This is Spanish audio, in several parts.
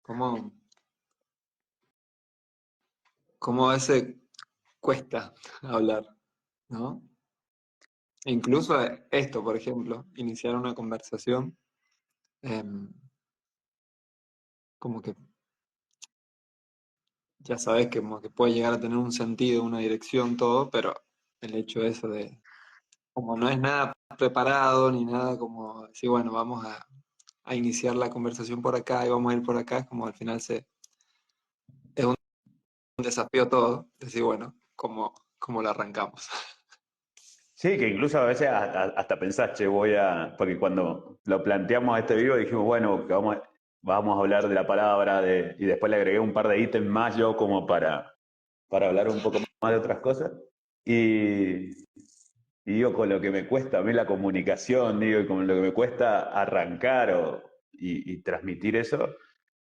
cómo, cómo a veces cuesta hablar, ¿no? E incluso esto, por ejemplo, iniciar una conversación, em, como que ya sabes que, como que puede llegar a tener un sentido, una dirección, todo, pero el hecho eso de, como no es nada preparado ni nada como decir, bueno, vamos a iniciar la conversación por acá y vamos a ir por acá, es como al final es un desafío todo, decir, bueno, ¿cómo lo arrancamos? Sí, que incluso a veces hasta pensás, che, porque cuando lo planteamos a este vivo dijimos, bueno, que vamos a hablar de la palabra, y después le agregué un par de ítems más yo como para hablar un poco más de otras cosas. Y, y digo, con lo que me cuesta a mí la comunicación, digo, y con lo que me cuesta arrancar y transmitir eso,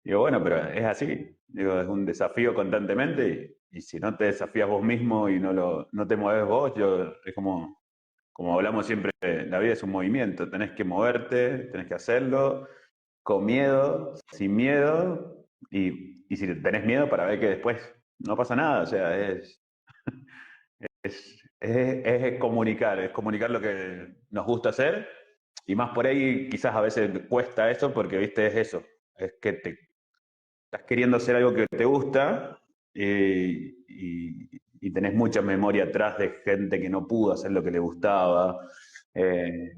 digo, bueno, pero es así, digo, es un desafío constantemente y si no te desafías vos mismo y no te mueves vos, es como hablamos siempre, la vida es un movimiento, tenés que moverte, tenés que hacerlo, con miedo, sin miedo, y si tenés miedo para ver que después no pasa nada, o sea, es comunicar lo que nos gusta hacer, y más por ahí quizás a veces cuesta eso, porque viste, es eso, es que te estás queriendo hacer algo que te gusta y tenés mucha memoria atrás de gente que no pudo hacer lo que le gustaba,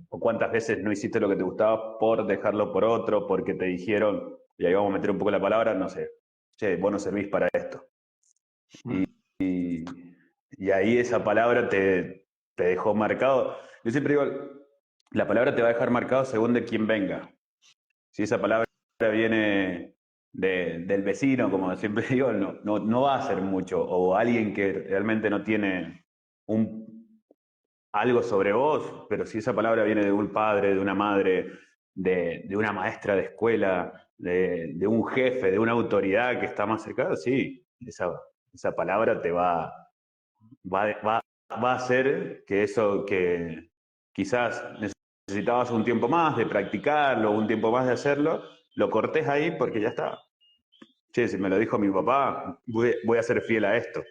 o cuántas veces no hiciste lo que te gustaba por dejarlo por otro, porque te dijeron, y ahí vamos a meter un poco la palabra, no sé, che, vos no servís para esto. Y, y ahí esa palabra te dejó marcado. Yo siempre digo, la palabra te va a dejar marcado según de quién venga. Si esa palabra viene del vecino, como siempre digo, no va a ser mucho. O alguien que realmente no tiene algo sobre vos, pero si esa palabra viene de un padre, de una madre, de una maestra de escuela, de un jefe, de una autoridad que está más cercana, sí, esa palabra va, va, va a hacer que eso que quizás necesitabas un tiempo más de practicarlo, un tiempo más de hacerlo, lo cortés ahí porque ya está. Che, si me lo dijo mi papá, voy a ser fiel a esto.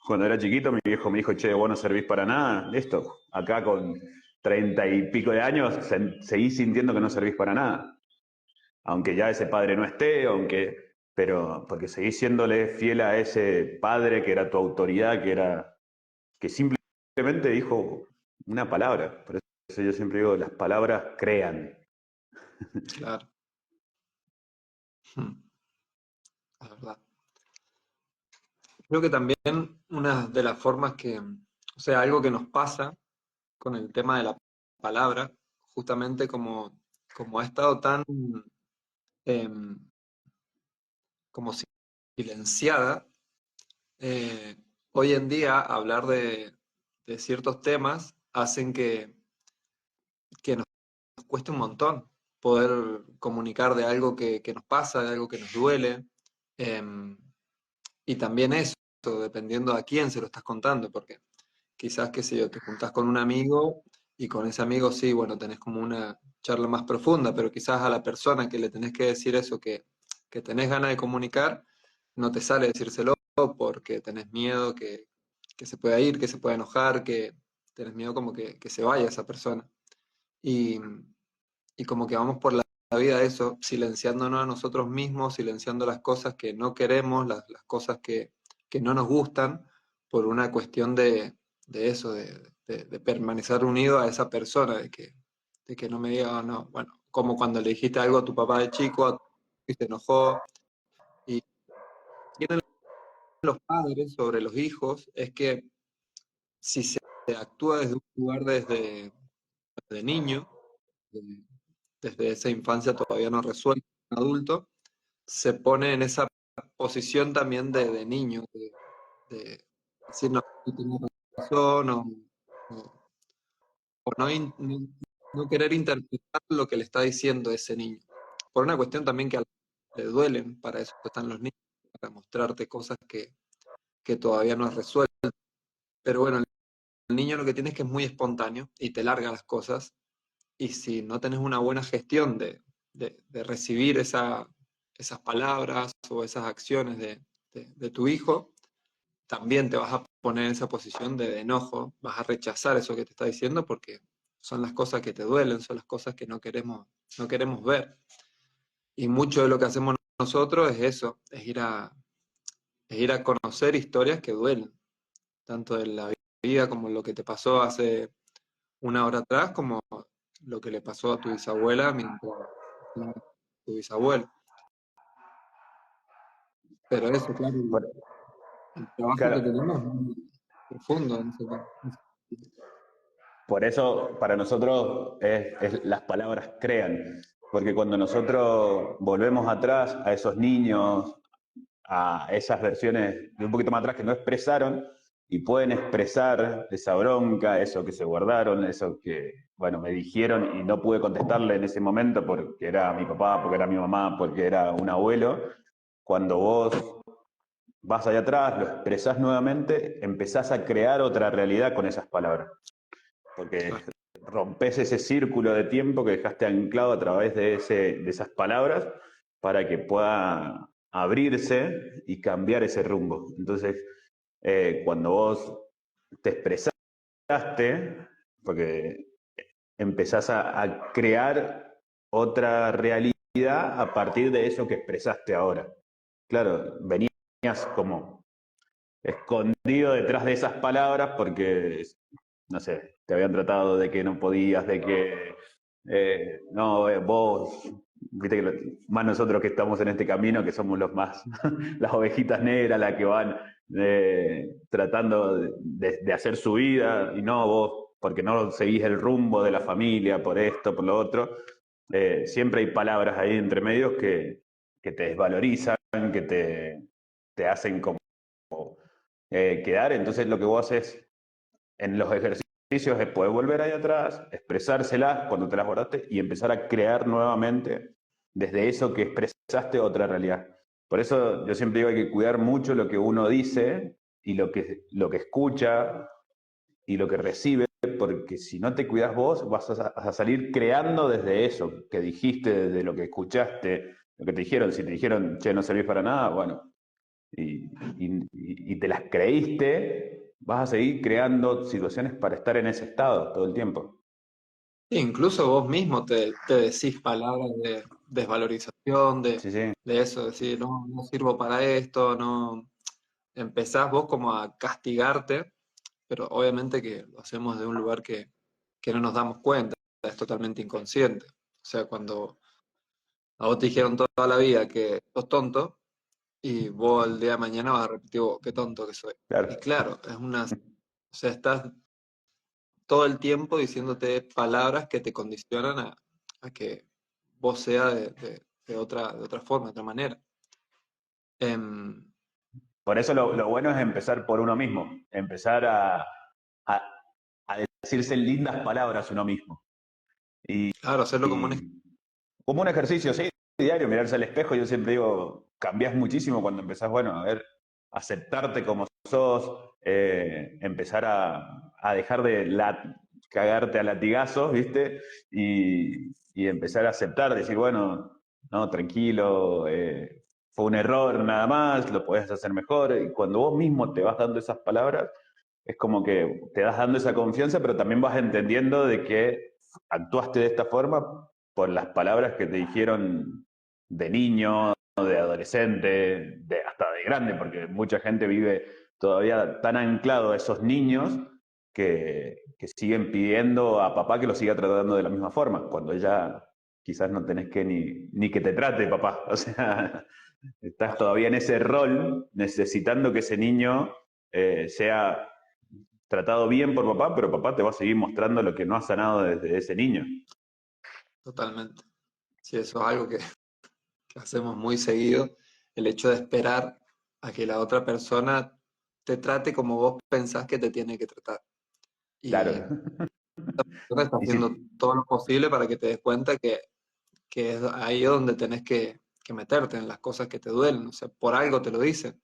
Cuando era chiquito, mi viejo me dijo, che, vos no servís para nada. Listo, acá con 30 y pico de años, seguís sintiendo que no servís para nada. Aunque ya ese padre no esté, pero porque seguís siéndole fiel a ese padre que era tu autoridad, que simplemente dijo una palabra. Por eso yo siempre digo, las palabras crean. Claro, la verdad. Creo que también una de las formas o sea, algo que nos pasa con el tema de la palabra, justamente como ha estado tan em, como silenciada, eh, hoy en día hablar de ciertos temas hacen que nos cueste un montón poder comunicar de algo que nos pasa, de algo que nos duele. em, y también eso, dependiendo a quién se lo estás contando, porque quizás, qué sé yo, te juntás con un amigo y con ese amigo sí, bueno, tenés como una charla más profunda, pero quizás a la persona que le tenés que decir eso que tenés ganas de comunicar, no te sale decírselo porque tenés miedo que se pueda ir, que se pueda enojar, que tenés miedo como que se vaya esa persona. Y, y como que vamos por la vida eso, silenciándonos a nosotros mismos, silenciando las cosas que no queremos, las cosas que no nos gustan, por una cuestión de eso, de permanecer unido a esa persona, de que no me diga, "Oh, no, bueno, como cuando le dijiste algo a tu papá de chico y se enojó". Y tienen los padres sobre los hijos es que si se actúa desde un lugar desde niño, de- desde esa infancia todavía no resuelto, un adulto, se pone en esa posición también de niño, de decir, no, tú tienes razón, o- o no querer interpretar lo que le está diciendo ese niño. Por una cuestión también que a le duelen, para eso están los niños, para mostrarte cosas que todavía no has resuelto. Pero bueno, el niño lo que tiene es que es muy espontáneo y te larga las cosas, y si no tenés una buena gestión de recibir esas palabras o esas acciones de tu hijo, también te vas a poner en esa posición de enojo, vas a rechazar eso que te está diciendo porque son las cosas que te duelen, son las cosas que no queremos ver. Y mucho de lo que hacemos nosotros es eso, es ir a conocer historias que duelen, tanto de la vida como lo que te pasó hace una hora atrás, como lo que le pasó a tu bisabuela mientras tu bisabuelo. Pero eso, claro, Por, el trabajo que claro, tenemos es muy profundo en ese sentido. por eso para nosotros las palabras crean, porque cuando nosotros volvemos atrás a esos niños, a esas versiones de un poquito más atrás que no expresaron y pueden expresar esa bronca, eso que se guardaron, eso que, bueno, me dijeron y no pude contestarle en ese momento porque era mi papá, porque era mi mamá, porque era un abuelo. Cuando vos vas allá atrás, lo expresás nuevamente, empezás a crear otra realidad con esas palabras. Porque Claro. rompes ese círculo de tiempo que dejaste anclado a través de esas palabras para que pueda abrirse y cambiar ese rumbo. Entonces, cuando vos te expresaste, porque empezás a crear otra realidad a partir de eso que expresaste ahora. Claro, venías como escondido detrás de esas palabras porque, no sé, te habían tratado de que no podías, de que no, vos, viste que más nosotros que estamos en este camino, que somos los más, las ovejitas negras, las que van tratando de hacer su vida, y no vos, porque no seguís el rumbo de la familia, por esto, por lo otro. Siempre hay palabras ahí entre medios que te desvalorizan, que te hacen como quedar. Entonces lo que vos haces en los ejercicios es poder volver ahí atrás, expresárselas cuando te las guardaste y empezar a crear nuevamente desde eso que expresaste otra realidad. Por eso yo siempre digo hay que cuidar mucho lo que uno dice y lo que escucha y lo que recibe, porque si no te cuidas vos, vas a salir creando desde eso que dijiste, desde lo que escuchaste, lo que te dijeron. Si te dijeron, che, no servís para nada, bueno, y te las creíste, vas a seguir creando situaciones para estar en ese estado todo el tiempo. Incluso vos mismo te decís palabras de desvalorización, Sí, sí, de eso, decir, no, no sirvo para esto, no. Empezás vos como a castigarte, pero obviamente que lo hacemos de un lugar que no nos damos cuenta, es totalmente inconsciente. O sea, cuando a vos te dijeron toda la vida que sos tonto, y vos el día de mañana vas a repetir, "Oh, qué tonto que soy". Y claro. claro, o sea, estás todo el tiempo diciéndote palabras que te condicionan a que vos seas de otra forma, de otra manera. Em, Por eso lo bueno es empezar por uno mismo, empezar a, a decirse lindas palabras uno mismo. Y, claro, hacerlo como un y como un ejercicio, sí, diario, mirarse al espejo, yo siempre digo, cambiás muchísimo cuando empezás, bueno, a ver, aceptarte como sos, empezar a dejar de cagarte a latigazos, ¿viste? Y empezar a aceptar, decir, bueno, no, tranquilo, fue un error nada más, lo podés hacer mejor. Y cuando vos mismo te vas dando esas palabras, es como que te das dando esa confianza, pero también vas entendiendo de que actuaste de esta forma por las palabras que te dijeron de niño, de adolescente, hasta de grande, porque mucha gente vive todavía tan anclado a esos niños que siguen pidiendo a papá que lo siga tratando de la misma forma, cuando ya quizás no tenés que ni que te trate papá. O sea, estás todavía en ese rol necesitando que ese niño sea tratado bien por papá, pero papá te va a seguir mostrando lo que no ha sanado desde ese niño. totalmente. Sí, eso es algo que hacemos muy seguido, el hecho de esperar a que la otra persona te trate como vos pensás que te tiene que tratar. Y Claro. persona está Y haciendo sí, todo lo posible para que te des cuenta que es ahí donde tenés que meterte en las cosas que te duelen. O sea, por algo te lo dicen.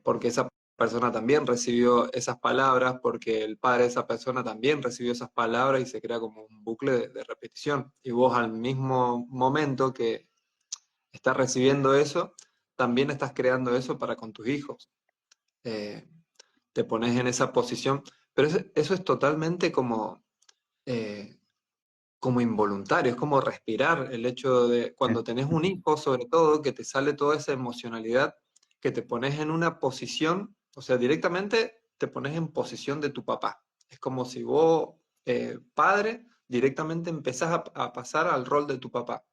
Porque esa persona también recibió esas palabras, porque el padre de esa persona también recibió esas palabras y se crea como un bucle de repetición. Y vos al mismo momento que estás recibiendo eso, también estás creando eso para con tus hijos. Eh, Te pones en esa posición, pero eso es totalmente eh, como involuntario, es como respirar, el hecho de cuando tenés un hijo, sobre todo, que te sale toda esa emocionalidad, que te pones en una posición, o sea, directamente te pones en posición de tu papá. Es como si vos, padre, directamente empezás a pasar al rol de tu papá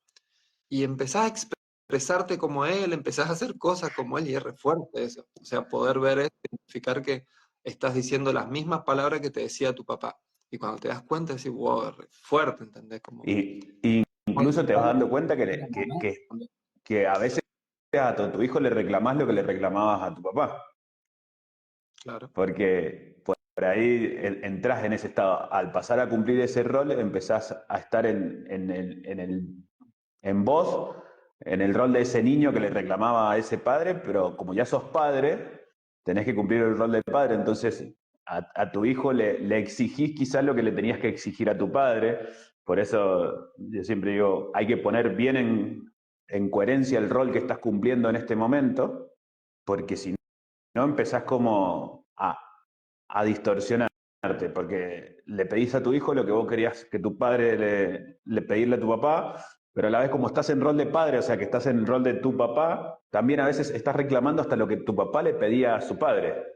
y empezás a expresarte como él, empezás a hacer cosas como él y es re fuerte eso. O sea, poder ver es significar que estás diciendo las mismas palabras que te decía tu papá. Y cuando te das cuenta, decís, wow, es re fuerte, ¿entendés? Como, Y incluso te vas dando cuenta que a veces a tu hijo le reclamás lo que le reclamabas a tu papá. claro, Porque por ahí entras en ese estado. Al pasar a cumplir ese rol, empezás a estar en vos, en el rol de ese niño que le reclamaba a ese padre, pero como ya sos padre, tenés que cumplir el rol del padre. Entonces, a tu hijo le exigís quizás lo que le tenías que exigir a tu padre. Por eso yo siempre digo, hay que poner bien en coherencia el rol que estás cumpliendo en este momento, porque si no empezás como a distorsionarte, porque le pedís a tu hijo lo que vos querías que tu padre le pedirle a tu papá, pero a la vez como estás en rol de padre, o sea que estás en el rol de tu papá, también a veces estás reclamando hasta lo que tu papá le pedía a su padre.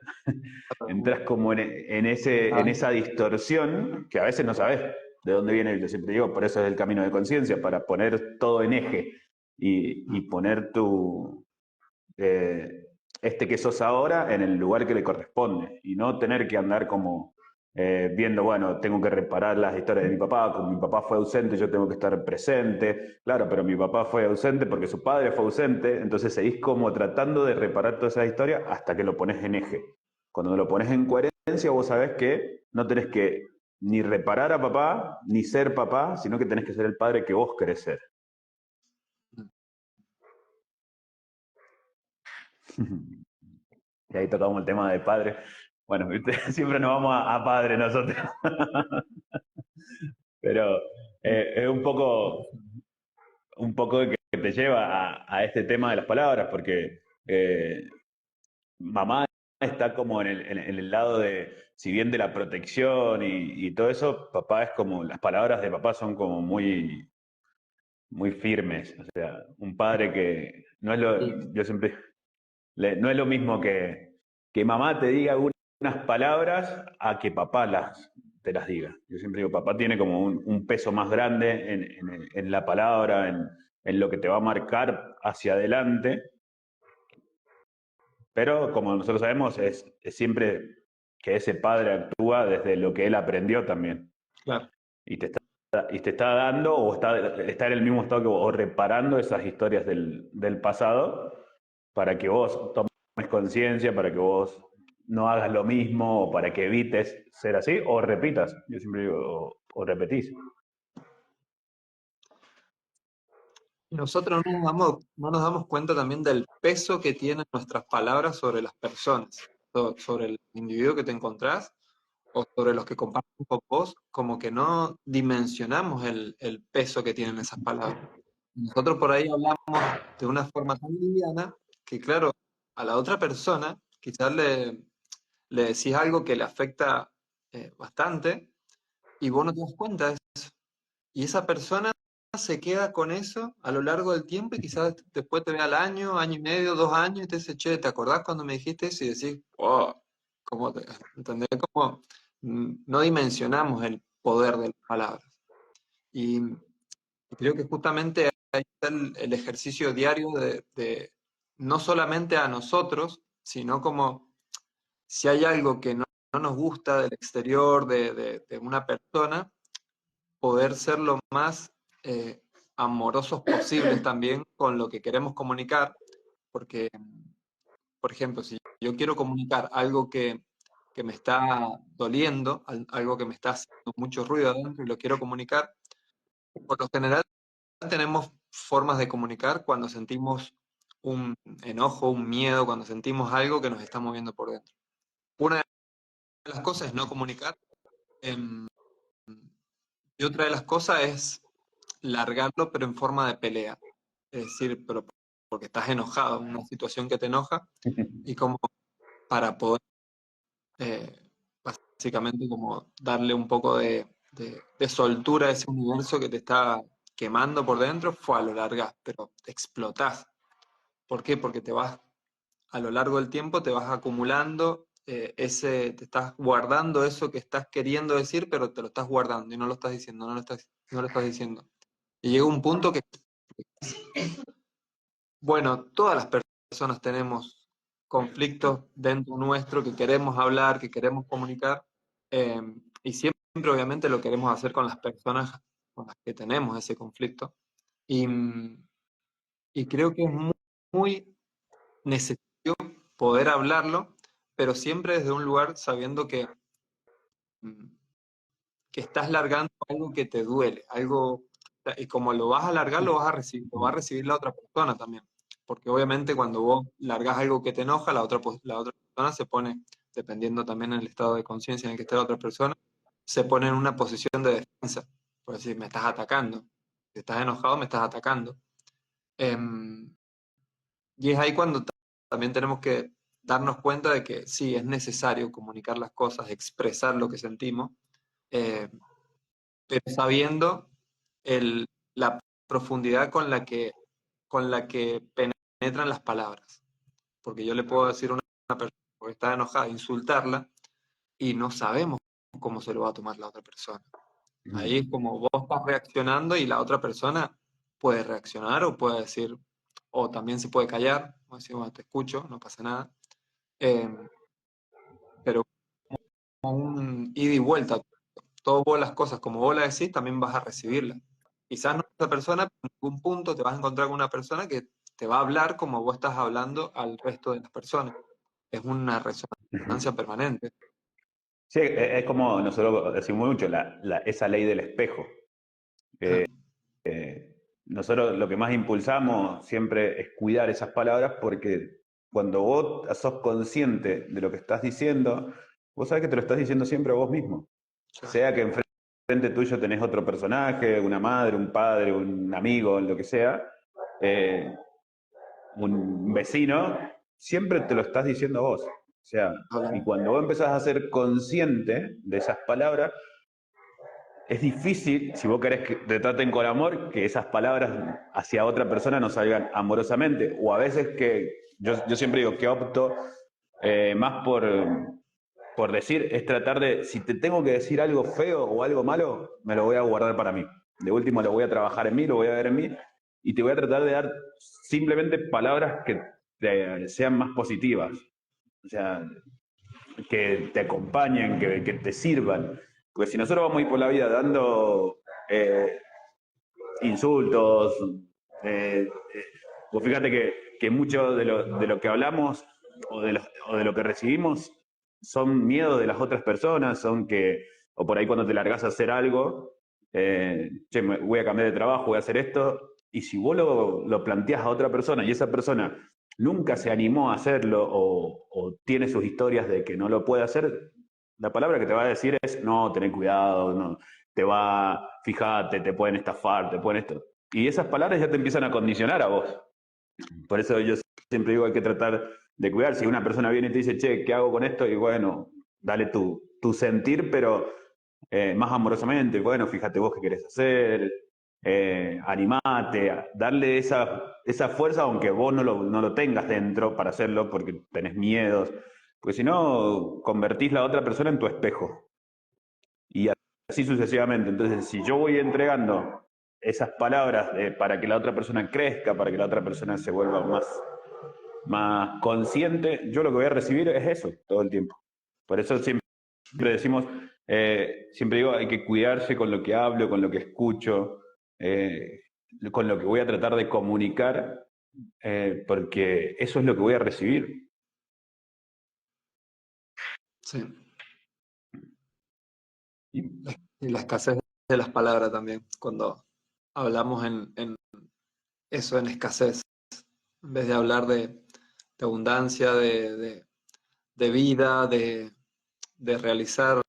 Entras como en esa distorsión que a veces no sabes de dónde viene, yo siempre digo, por eso es el camino de conciencia, para poner todo en eje y poner eh, que sos ahora en el lugar que le corresponde y no tener que andar como viendo, bueno, tengo que reparar las historias de mi papá, como mi papá fue ausente, yo tengo que estar presente, claro, pero mi papá fue ausente porque su padre fue ausente, entonces seguís como tratando de reparar toda esa historia hasta que lo pones en eje. Cuando lo pones en coherencia, vos sabés que no tenés que ni reparar a papá, ni ser papá, sino que tenés que ser el padre que vos querés ser. Y ahí tocamos el tema de padre. Bueno, ¿viste? Siempre nos vamos a padre nosotros. Pero es un poco que te lleva a este tema de las palabras, porque mamá está como en el lado de, si bien de la protección y todo eso, papá es como, las palabras de papá son como muy firmes. O sea, un padre que no es sí, yo siempre, no es lo mismo que mamá te diga unas palabras a que papá te las diga. Yo siempre digo, papá tiene como un peso más grande en la palabra, en lo que te va a marcar hacia adelante, pero como nosotros sabemos, es siempre que ese padre actúa desde lo que él aprendió también. claro. Y te está dando o está en el mismo estado que vos, o reparando esas historias del pasado para que vos tomes conciencia, para que vos no hagas lo mismo o para que evites ser así o repitas. Yo siempre digo, o repetís. Y nosotros no nos damos cuenta también del peso que tienen nuestras palabras sobre las personas, sobre el individuo que te encontrás o sobre los que comparten con vos, como que no dimensionamos el peso que tienen esas palabras. Nosotros por ahí hablamos de una forma tan liviana que, claro, a la otra persona quizás le decís algo que le afecta bastante y vos no te das cuenta de eso. Y esa persona se queda con eso a lo largo del tiempo y quizás después te ve al año, año y medio, 2 años y te dice, che, ¿te acordás cuando me dijiste eso? Y decís, wow, ¿cómo te, ¿entendés? Como no dimensionamos el poder de las palabras. Y creo que justamente ahí está el ejercicio diario de no solamente a nosotros, sino como si hay algo que no nos gusta del exterior de una persona, poder ser lo más amorosos posibles también con lo que queremos comunicar, porque, por ejemplo, si yo quiero comunicar algo que me está doliendo, algo que me está haciendo mucho ruido adentro y lo quiero comunicar, por lo general tenemos formas de comunicar cuando sentimos un enojo, un miedo, cuando sentimos algo que nos está moviendo por dentro. Una de las cosas es no comunicar, em, y otra de las cosas es largarlo, pero en forma de pelea. es decir, pero porque estás enojado, una situación que te enoja, y como para poder básicamente como darle un poco de soltura a ese universo que te está quemando por dentro, fue a lo largas, pero te explotás. ¿Por qué? Porque te vas, a lo largo del tiempo, te vas acumulando te estás guardando eso que estás queriendo decir, pero te lo estás guardando y no lo estás diciendo, no lo estás diciendo. Y llega un punto que, bueno, todas las personas tenemos conflictos dentro nuestro que queremos hablar, que queremos comunicar, eh, y siempre obviamente lo queremos hacer con las personas con las que tenemos ese conflicto. Y, y creo que es muy, muy necesario poder hablarlo, pero siempre desde un lugar sabiendo mm, que estás largando algo que te duele, algo, y como lo vas a largar, lo vas a recibir, lo va a recibir la otra persona también. Porque obviamente cuando vos largas algo que te enoja, la otra persona se pone, dependiendo también en el estado de conciencia en el que esté la otra persona, se pone en una posición de defensa. Por decir, me estás atacando. Si estás enojado, me estás atacando. Em, y es ahí cuando también tenemos que darnos cuenta de que sí, es necesario comunicar las cosas, expresar lo que sentimos, eh, pero sabiendo la profundidad con la que penetran las palabras. Porque yo le puedo decir a una persona que está enojada, insultarla, y no sabemos cómo se lo va a tomar la otra persona. Ahí es como vos estás reaccionando y la otra persona puede reaccionar o puede decir, o también se puede callar, o decir, bueno, te escucho, no pasa nada. Eh, pero como un ida y vuelta, todas vos las cosas como vos las decís, también vas a recibirlas. Quizás no esa persona, pero en algún punto te vas a encontrar con una persona que te va a hablar como vos estás hablando al resto de las personas. Es una resonancia permanente. Sí, es como nosotros decimos mucho, esa ley del espejo. Ah, Nosotros lo que más impulsamos siempre es cuidar esas palabras porque cuando vos sos consciente de lo que estás diciendo, vos sabés que te lo estás diciendo siempre a vos mismo. ya, Sea que enfrente tuyo tenés otro personaje, una madre, un padre, un amigo, lo que sea, eh, un vecino, siempre te lo estás diciendo a vos. O sea, y hablan. cuando vos empezás a ser consciente de esas palabras, es difícil, si vos querés que te traten con amor, que esas palabras hacia otra persona no salgan amorosamente. O a veces que, yo siempre digo que opto más por decir, es tratar de, si te tengo que decir algo feo o algo malo, me lo voy a guardar para mí. De último lo voy a trabajar en mí, lo voy a ver en mí, y te voy a tratar de dar simplemente palabras que sean más positivas. O sea, que te acompañen, que te sirvan. Porque si nosotros vamos a ir por la vida dando eh, insultos, pues fíjate que mucho de lo que hablamos o de lo que recibimos son miedos de las otras personas, son que, o por ahí cuando te largas a hacer algo, che, voy a cambiar de trabajo, voy a hacer esto, y si vos lo planteás a otra persona y esa persona nunca se animó a hacerlo o tiene sus historias de que no lo puede hacer, la palabra que te va a decir es, no, ten cuidado, no, te va, fíjate, te pueden estafar, te pueden esto. Y esas palabras ya te empiezan a condicionar a vos. Por eso yo siempre digo, hay que tratar de cuidar. Si una persona viene y te dice, che, ¿qué hago con esto? Y bueno, dale tu sentir, pero más amorosamente. Bueno, fíjate vos qué querés hacer, animate, darle esa fuerza, aunque vos no lo tengas dentro para hacerlo, porque tenés miedos. Porque si no, convertís la otra persona en tu espejo. Y así sucesivamente. Entonces, si yo voy entregando esas palabras para que la otra persona crezca, para que la otra persona se vuelva más consciente, yo lo que voy a recibir es eso todo el tiempo. Por eso siempre decimos, siempre digo, hay que cuidarse con lo que hablo, con lo que escucho, eh, con lo que voy a tratar de comunicar, porque eso es lo que voy a recibir. Sí. Y, Y la escasez de las palabras también, cuando hablamos en eso, en escasez, en vez de hablar de abundancia, de vida, de realizar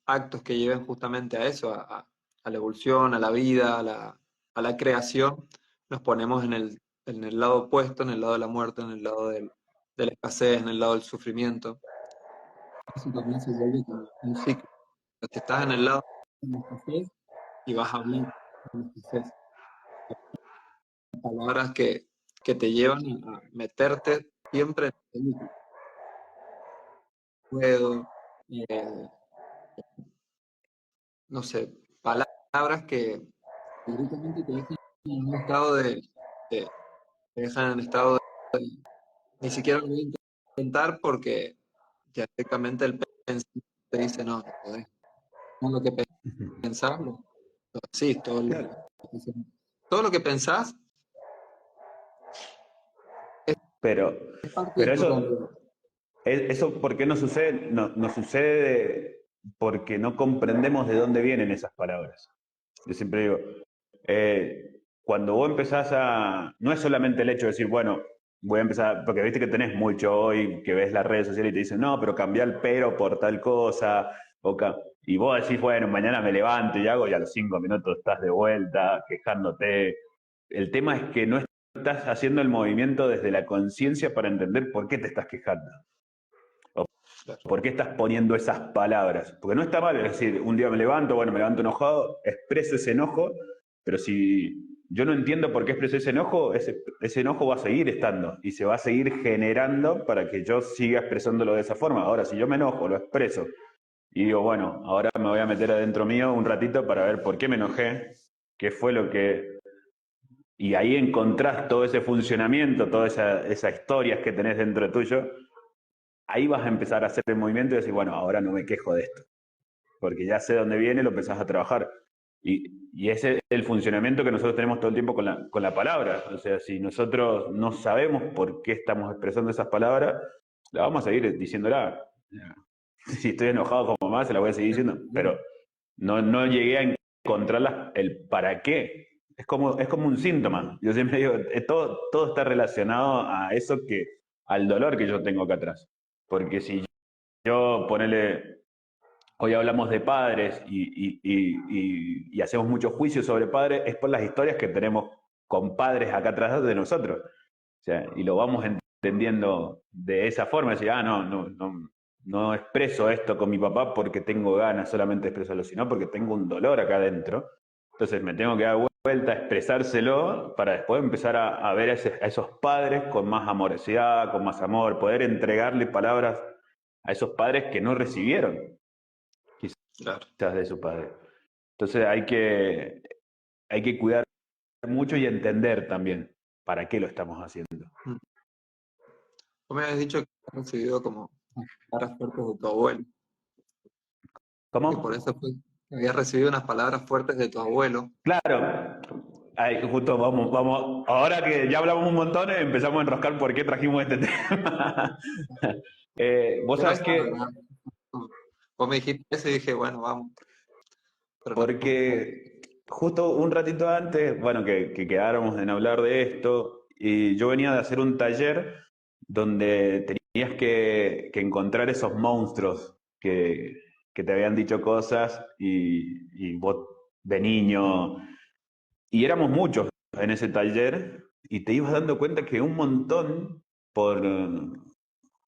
actos que lleven justamente a eso, a la evolución, a la vida, a la creación, nos ponemos en el lado opuesto, en el lado de la muerte, en el lado de la escasez, en el lado del sufrimiento. Eso también se vuelve como un ciclo. O sea, si estás en el lado de la escasez y vas a hablar de la escasez, palabras que te llevan a meterte siempre en la película. Puedo, eh, no sé, palabras que directamente te dejan en un estado te dejan en estado de, ni siquiera lo voy a intentar porque ya directamente el pensamiento te dice, no, no podés. No, lo que pensás, lo decís, Claro. todo lo que pensás Pero, es parte de pero tu realidad. eso, ¿por qué no sucede? No, no sucede porque no comprendemos de dónde vienen esas palabras. Yo siempre digo, cuando vos empezás a... No es solamente el hecho de decir, bueno, voy a empezar, porque viste que tenés mucho hoy, que ves las redes sociales y te dicen, no, pero cambia el pero por tal cosa, y vos decís, bueno, mañana me levanto y hago, y a los 5 minutos estás de vuelta, quejándote. El tema es que no estás haciendo el movimiento desde la conciencia para entender por qué te estás quejando. Claro. ¿Por qué estás poniendo esas palabras? Porque no está mal, es decir, un día me levanto, bueno, me levanto enojado, expreso ese enojo, pero si yo no entiendo por qué expreso ese enojo, ese enojo va a seguir estando y se va a seguir generando para que yo siga expresándolo de esa forma. Ahora, si yo me enojo, lo expreso y digo, bueno, ahora me voy a meter adentro mío un ratito para ver por qué me enojé, qué fue lo que... Y ahí encontrás todo ese funcionamiento, todas esas historias que tenés dentro tuyo, ahí vas a empezar a hacer el movimiento y decir, bueno, ahora no me quejo de esto, porque ya sé dónde viene, lo empezás a trabajar. Y ese es el funcionamiento que nosotros tenemos todo el tiempo con la palabra. O sea, si nosotros no sabemos por qué estamos expresando esas palabras, la vamos a seguir diciéndola. Si estoy enojado con mamá, se la voy a seguir diciendo, pero no llegué a encontrar el para qué. Es como un síntoma. Yo siempre digo, todo está relacionado a eso al dolor que yo tengo acá atrás. Porque si yo ponele, hoy hablamos de padres y hacemos muchos juicios sobre padres, es por las historias que tenemos con padres acá atrás de nosotros. O sea, y lo vamos entendiendo de esa forma, decir, no expreso esto con mi papá porque tengo ganas solamente de expresarlo, sino porque tengo un dolor acá adentro. Entonces me tengo que dar vuelta a expresárselo para después empezar a ver a esos padres con más amorosidad, con más amor, poder entregarle palabras a esos padres que no recibieron Claro. quizás de su padre. Entonces hay que cuidar mucho y entender también para qué lo estamos haciendo. Mm. Vos me habías dicho que has recibido como palabras fuertes de tu abuelo, y por ¿Cómo? eso fue que habías recibido unas palabras fuertes de tu abuelo. Claro. Ahí, justo vamos. Ahora que ya hablamos un montón, empezamos a enroscar por qué trajimos este tema. Vos Yo no sabés sé, la que, verdad. Vos me dijiste eso y dije, bueno, vamos. Pero no. porque justo un ratito antes, bueno, que quedáramos en hablar de esto, y yo venía de hacer un taller donde tenías que encontrar esos monstruos que te habían dicho cosas y vos de niño, y éramos muchos en ese taller, y te ibas dando cuenta que un montón por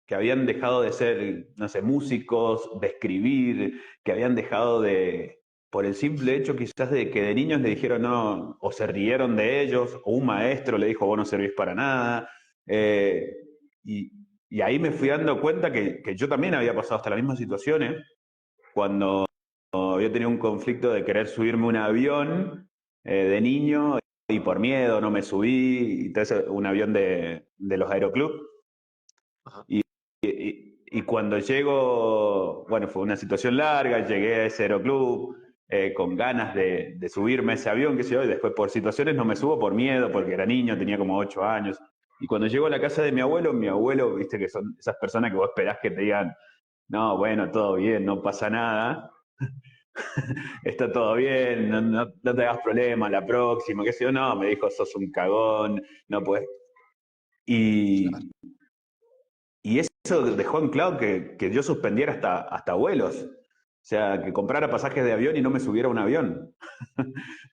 que habían dejado de ser, no sé, músicos, de escribir, que habían dejado de, por el simple hecho quizás de que de niños le dijeron no, o se rieron de ellos, o un maestro le dijo vos no servís para nada, eh, y, y ahí me fui dando cuenta que yo también había pasado hasta las mismas situaciones, cuando había tenido un conflicto de querer subirme a un avión de niño, y por miedo no me subí, y entonces un avión de los aeroclubs. Ajá. Y cuando llego, bueno, fue una situación larga, llegué a ese aeroclub con ganas de subirme a ese avión, qué sé yo, y después por situaciones no me subo por miedo, porque era niño, tenía como 8 años. Y cuando llego a la casa de mi abuelo, viste que son esas personas que vos esperás que te digan, no, bueno, todo bien, no pasa nada, está todo bien, no te hagas problema, la próxima, qué sé yo, no, me dijo, sos un cagón, no puedes. Claro. Y, y eso dejó en claro que yo suspendiera hasta abuelos. sea, que comprara pasajes de avión y no me subiera a un avión.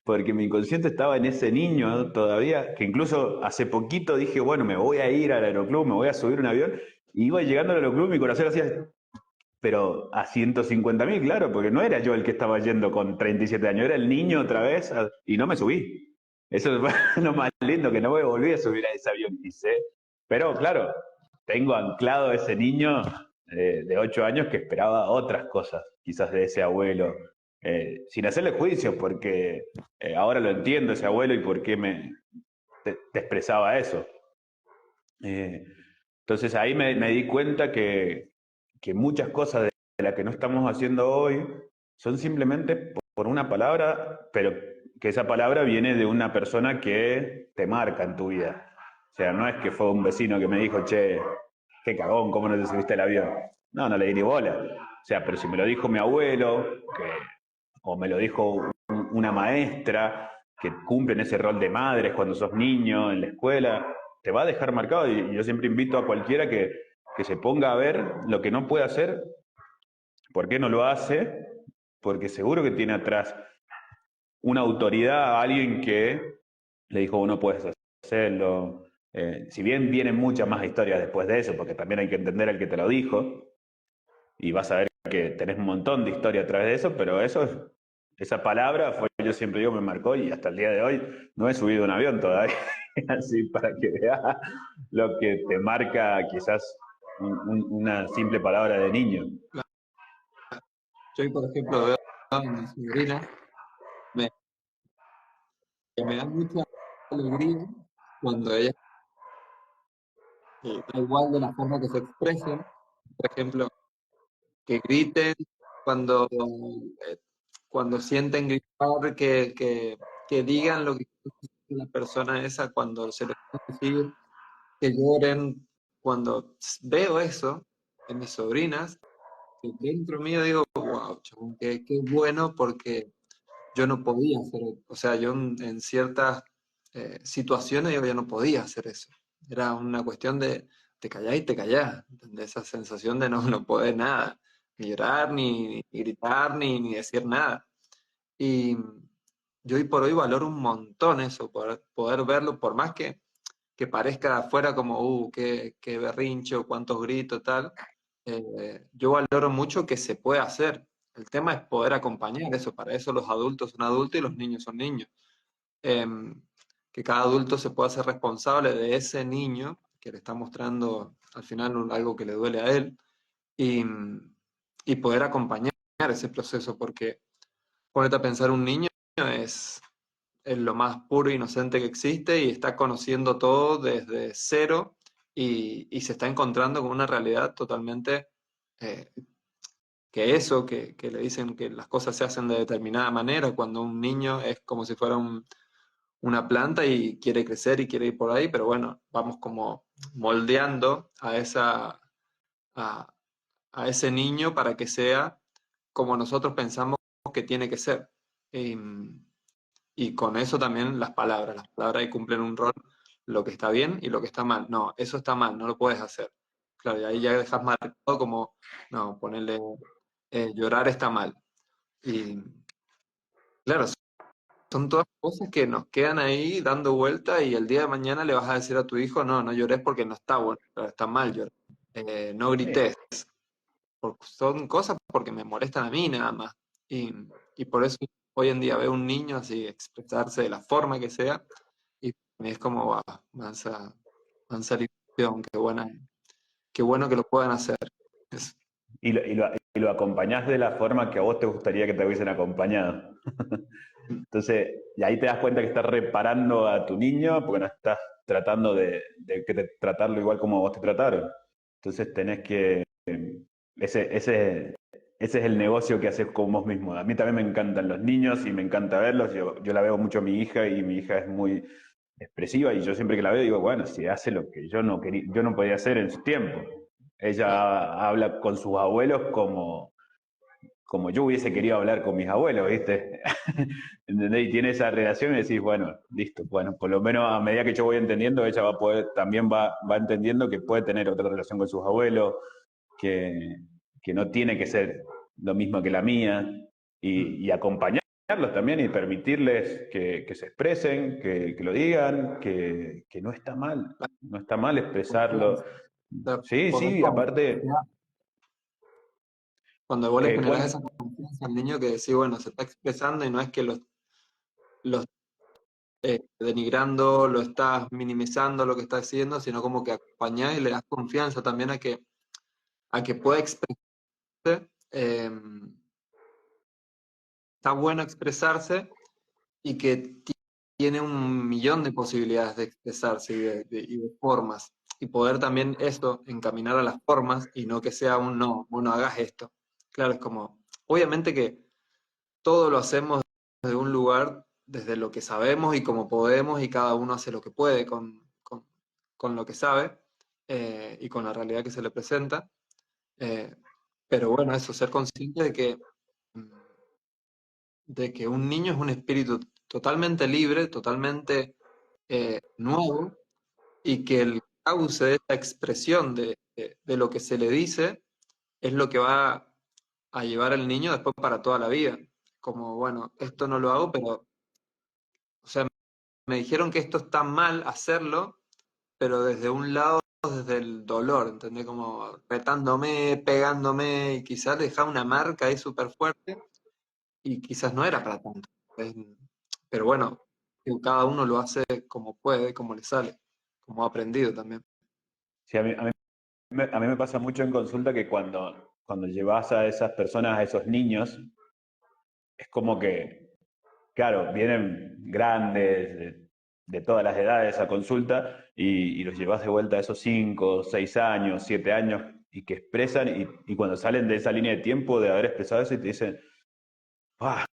Porque mi inconsciente estaba en ese niño todavía, que incluso hace poquito dije, bueno, me voy a ir al aeroclub, me voy a subir a un avión. Y iba llegando al aeroclub, mi corazón hacía, pero a 150.000, claro, porque no era yo el que estaba yendo con 37 años, era el niño otra vez, y no me subí. Eso fue lo más lindo, que no me volví a subir a ese avión, quise. Pero claro, tengo anclado a ese niño de 8 años que esperaba otras cosas, quizás de ese abuelo, sin hacerle juicio, porque ahora lo entiendo ese abuelo y por qué te expresaba eso. Eh, entonces ahí me di cuenta que muchas cosas de las que no estamos haciendo hoy son simplemente por una palabra, pero que esa palabra viene de una persona que te marca en tu vida. O sea, no es que fue un vecino que me dijo, che, qué cagón, ¿cómo no te subiste el avión? No, no le di ni bola. O sea, pero si me lo dijo mi abuelo, o me lo dijo una maestra, que cumplen ese rol de madres cuando sos niño en la escuela, te va a dejar marcado. Y yo siempre invito a cualquiera que se ponga a ver lo que no puede hacer, por qué no lo hace, porque seguro que tiene atrás una autoridad, alguien que le dijo, vos no puedes hacerlo. Si bien vienen muchas más historias después de eso, porque también hay que entender al que te lo dijo, y vas a ver que tenés un montón de historia a través de eso, pero esa palabra fue, yo siempre digo, me marcó y hasta el día de hoy no he subido un avión todavía. Así para que veas lo que te marca quizás una simple palabra de niño. Yo, por ejemplo, veo a mi sobrina, me, que me da mucha alegría cuando ella, da igual de la forma que se expresen, por ejemplo, que griten cuando, cuando sienten gritar, que digan lo que la persona esa cuando se lo quieren decir, que lloren. Cuando veo eso en mis sobrinas, que dentro mío digo, wow, chabón, qué bueno, porque yo no podía hacer, o sea, yo en ciertas situaciones yo ya no podía hacer eso. Era una cuestión de te callás y te callás, de esa sensación de no poder nada, ni llorar, ni gritar, ni decir nada. Y yo hoy por hoy valoro un montón eso, poder verlo, por más que parezca afuera como, qué berrinche o cuántos gritos, tal, yo valoro mucho que se puede hacer. El tema es poder acompañar eso. Para eso los adultos son adultos y los niños son niños. Eh, que cada adulto se pueda hacer responsable de ese niño que le está mostrando al final algo que le duele a él y, y poder acompañar ese proceso, porque ponete a pensar, un niño es lo más puro e inocente que existe y está conociendo todo desde cero y se está encontrando con una realidad totalmente eh, que eso, que le dicen que las cosas se hacen de determinada manera, cuando un niño es como si fuera una planta y quiere crecer y quiere ir por ahí, pero bueno, vamos como moldeando a, a ese niño para que sea como nosotros pensamos que tiene que ser. Y, y con eso también las palabras ahí cumplen un rol, lo que está bien y lo que está mal. No, eso está mal, no lo puedes hacer. Claro, y ahí ya dejas marcado como, no, ponerle, llorar está mal. Y claro, son todas cosas que nos quedan ahí dando vuelta y el día de mañana le vas a decir a tu hijo, no llores porque no está bueno, está mal llorar. No grites. Son cosas porque me molestan a mí nada más. Y, y por eso hoy en día veo un niño así expresarse de la forma que sea y es como, va, mansa ilusión, qué bueno que lo puedan hacer. Es- Y lo acompañás de la forma que a vos te gustaría que te hubiesen acompañado. Entonces, y ahí te das cuenta que estás reparando a tu niño porque no estás tratando de tratarlo igual como vos te trataron. Entonces tenés que... Ese, ese, ese es el negocio que haces con vos mismo. A mí también me encantan los niños y me encanta verlos. Yo la veo mucho a mi hija y mi hija es muy expresiva y yo siempre que la veo digo, bueno, si hace lo que yo no quería, yo no podía hacer en su tiempo. Ella habla con sus abuelos como yo hubiese querido hablar con mis abuelos, ¿viste? ¿Entendés? Y tiene esa relación y decís, bueno, listo, bueno, por lo menos a medida que yo voy entendiendo, ella va a poder, también va entendiendo que puede tener otra relación con sus abuelos, que, que no tiene que ser lo mismo que la mía, y acompañarlos también y permitirles que se expresen, que lo digan, que no está mal, La no está mal expresarlo. confianza. O sea, Sí, poder sí, aparte, confiar. Cuando vos le generás ¿cuál? esa confianza al niño que decís, bueno, se está expresando y no es que lo denigrando, lo estás minimizando lo que está haciendo, sino como que acompañás y le das confianza también a que pueda expresarse. eh, Está bueno expresarse y que tiene un millón de posibilidades de expresarse y de formas. Y poder también esto encaminar a las formas y no que sea un no, bueno, hagas esto. Claro, es como, obviamente que todo lo hacemos desde un lugar, desde lo que sabemos y como podemos, y cada uno hace lo que puede con lo que sabe y con la realidad que se le presenta. Eh, pero bueno, eso, ser consciente de que un niño es un espíritu totalmente libre, totalmente nuevo, y que el cauce de esta expresión de lo que se le dice es lo que va a llevar al niño después para toda la vida. Como, bueno, esto no lo hago, pero, o sea, me dijeron que esto está mal hacerlo, pero desde un lado, desde el dolor, ¿entendés? Como retándome, pegándome, y quizás deja una marca ahí súper fuerte, y quizás no era para tanto. Es- pero bueno, cada uno lo hace como puede, como le sale, como ha aprendido también. Sí, a mí me pasa mucho en consulta que cuando llevas a esas personas, a esos niños, es como que, claro, vienen grandes, de todas las edades a consulta, y los llevas de vuelta a esos 5, 6 años, 7 años, y que expresan, y cuando salen de esa línea de tiempo de haber expresado eso, y te dicen, ¡ah!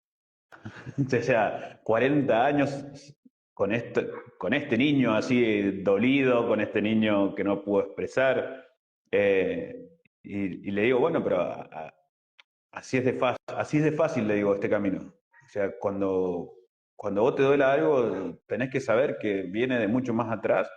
O sea, 40 años con este niño así dolido, con este niño que no pudo expresar. eh, y le digo, bueno, pero así es de fácil, le digo, este camino. O sea, cuando vos te duela algo, tenés que saber que viene de mucho más atrás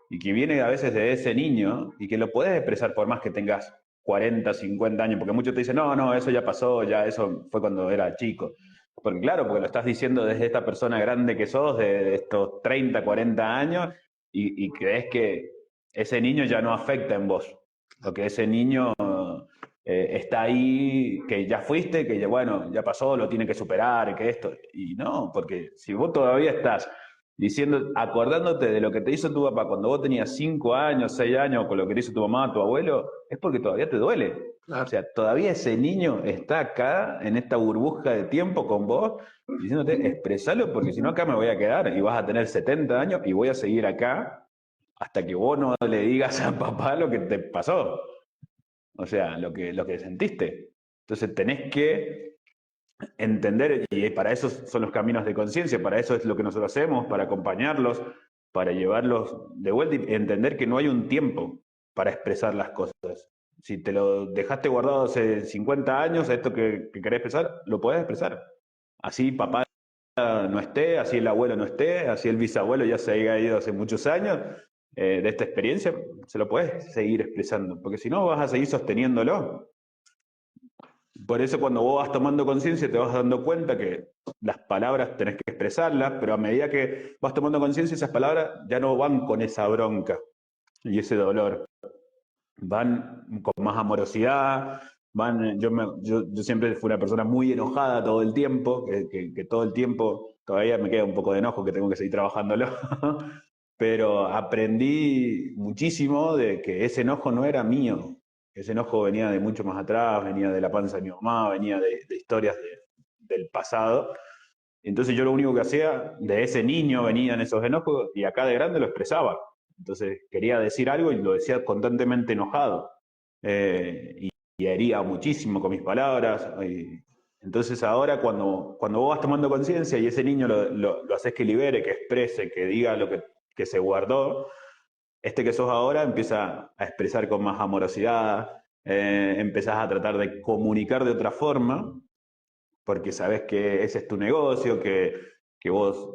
y que viene a veces de ese niño y que lo podés expresar por más que tengas 40, 50 años, porque muchos te dicen, no, no, eso ya pasó, ya eso fue cuando era chico. Porque claro, porque lo estás diciendo desde esta persona grande que sos, de estos 30, 40 años, y crees que ese niño ya no afecta en vos, o que ese niño está ahí, que ya fuiste, que ya, bueno, ya pasó, lo tiene que superar, que esto. Y no, porque si vos todavía estás diciendo, acordándote de lo que te hizo tu papá cuando vos tenías 5 años, 6 años, con lo que te hizo tu mamá, tu abuelo, es porque todavía te duele. O Claro, sea, todavía ese niño está acá, en esta burbuja de tiempo con vos, diciéndote, expresalo, porque si no acá me voy a quedar y vas a tener 70 años y voy a seguir acá hasta que vos no le digas a papá lo que te pasó. O sea, lo que sentiste. Entonces tenés que entender, y para eso son los caminos de conciencia, para eso es lo que nosotros hacemos, para acompañarlos, para llevarlos de vuelta y entender que no hay un tiempo para expresar las cosas. Si te lo dejaste guardado hace 50 años, esto que querés expresar, lo podés expresar. Así papá no esté, así el abuelo no esté, así el bisabuelo ya se haya ido hace muchos años, de esta experiencia, se lo puedes seguir expresando, porque si no vas a seguir sosteniéndolo. Por eso cuando vos vas tomando conciencia te vas dando cuenta que las palabras tenés que expresarlas, pero a medida que vas tomando conciencia esas palabras ya no van con esa bronca y ese dolor, van con más amorosidad, yo siempre fui una persona muy enojada todo el tiempo, que todo el tiempo todavía me queda un poco de enojo que tengo que seguir trabajándolo, pero aprendí muchísimo de que ese enojo no era mío, ese enojo venía de mucho más atrás, venía de la panza de mi mamá, venía de historias del pasado. Entonces yo lo único que hacía, de ese niño venían esos enojos y acá de grande lo expresaba. Entonces quería decir algo y lo decía constantemente enojado. Y hería muchísimo con mis palabras. Entonces ahora cuando vos vas tomando conciencia y ese niño lo haces que libere, que exprese, que diga lo que se guardó, este que sos ahora empieza a expresar con más amorosidad, empezás a tratar de comunicar de otra forma, porque sabes que ese es tu negocio, que vos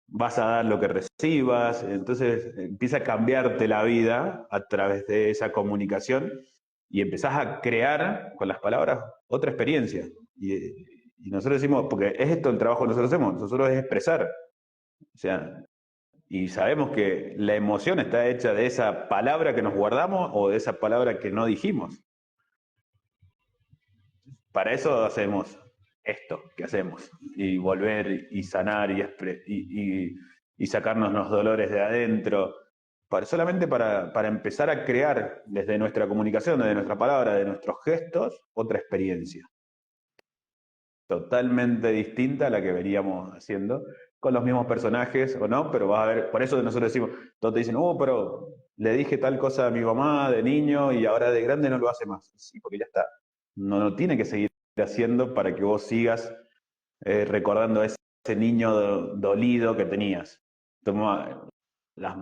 vas a dar lo que recibas, entonces empieza a cambiarte la vida a través de esa comunicación y empezás a crear con las palabras otra experiencia. Y nosotros decimos, porque es esto el trabajo que nosotros hacemos, nosotros es expresar. O sea, y sabemos que la emoción está hecha de esa palabra que nos guardamos o de esa palabra que no dijimos. Para eso hacemos esto que hacemos. Y volver y sanar y sacarnos los dolores de adentro. Solamente para empezar a crear desde nuestra comunicación, desde nuestra palabra, de nuestros gestos, otra experiencia. Totalmente distinta a la que veníamos haciendo, con los mismos personajes o no, pero vas a ver, por eso nosotros decimos, todos te dicen, pero le dije tal cosa a mi mamá de niño y ahora de grande no lo hace más. Sí, porque ya está. No lo tiene que seguir haciendo para que vos sigas recordando a ese niño dolido que tenías. Toma, las,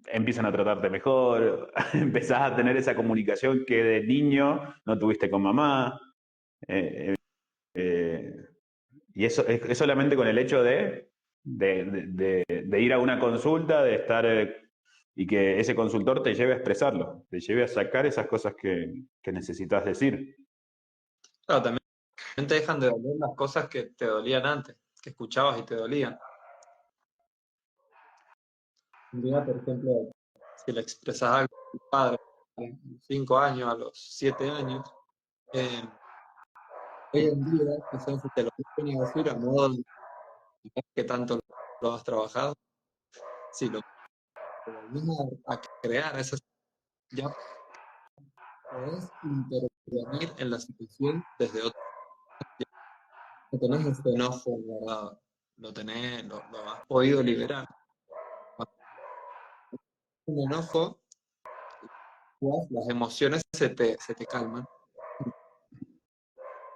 empiezan a tratarte mejor, empezás a tener esa comunicación que de niño no tuviste con mamá. Eh, y eso es solamente con el hecho de ir a una consulta, de estar y que ese consultor te lleve a expresarlo, te lleve a sacar esas cosas que necesitas decir. Claro, también te dejan de doler las cosas que te dolían antes, que escuchabas y te dolían. Un día, por ejemplo, si le expresas algo a tu padre a los 5 años, a los 7 años, eh, hoy en día, quizás si te lo vienen a decir a modo de que tanto lo has trabajado, si lo volvés a crear, eso ya podés intervenir en la situación desde otro. No tenés ese enojo guardado, lo has podido liberar. Cuando un enojo, las emociones se te calman.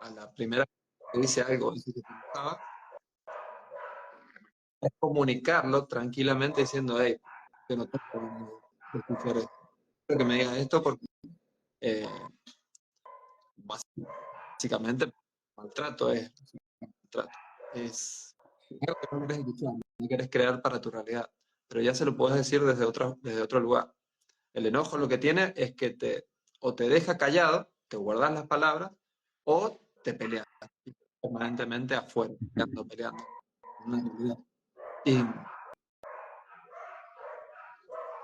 A la primera vez que dice algo y que te enojaba, es comunicarlo tranquilamente diciendo, hey, yo no tengo ganas de escuchar esto. Quiero que me digas esto porque eh, básicamente maltrato es maltrato. Es algo que no quieres escuchar, no quieres crear para tu realidad. Pero ya se lo puedes decir desde otro lugar. El enojo lo que tiene es que o te deja callado, te guardas las palabras, o te peleas permanentemente afuera, peleando. Una realidad. Y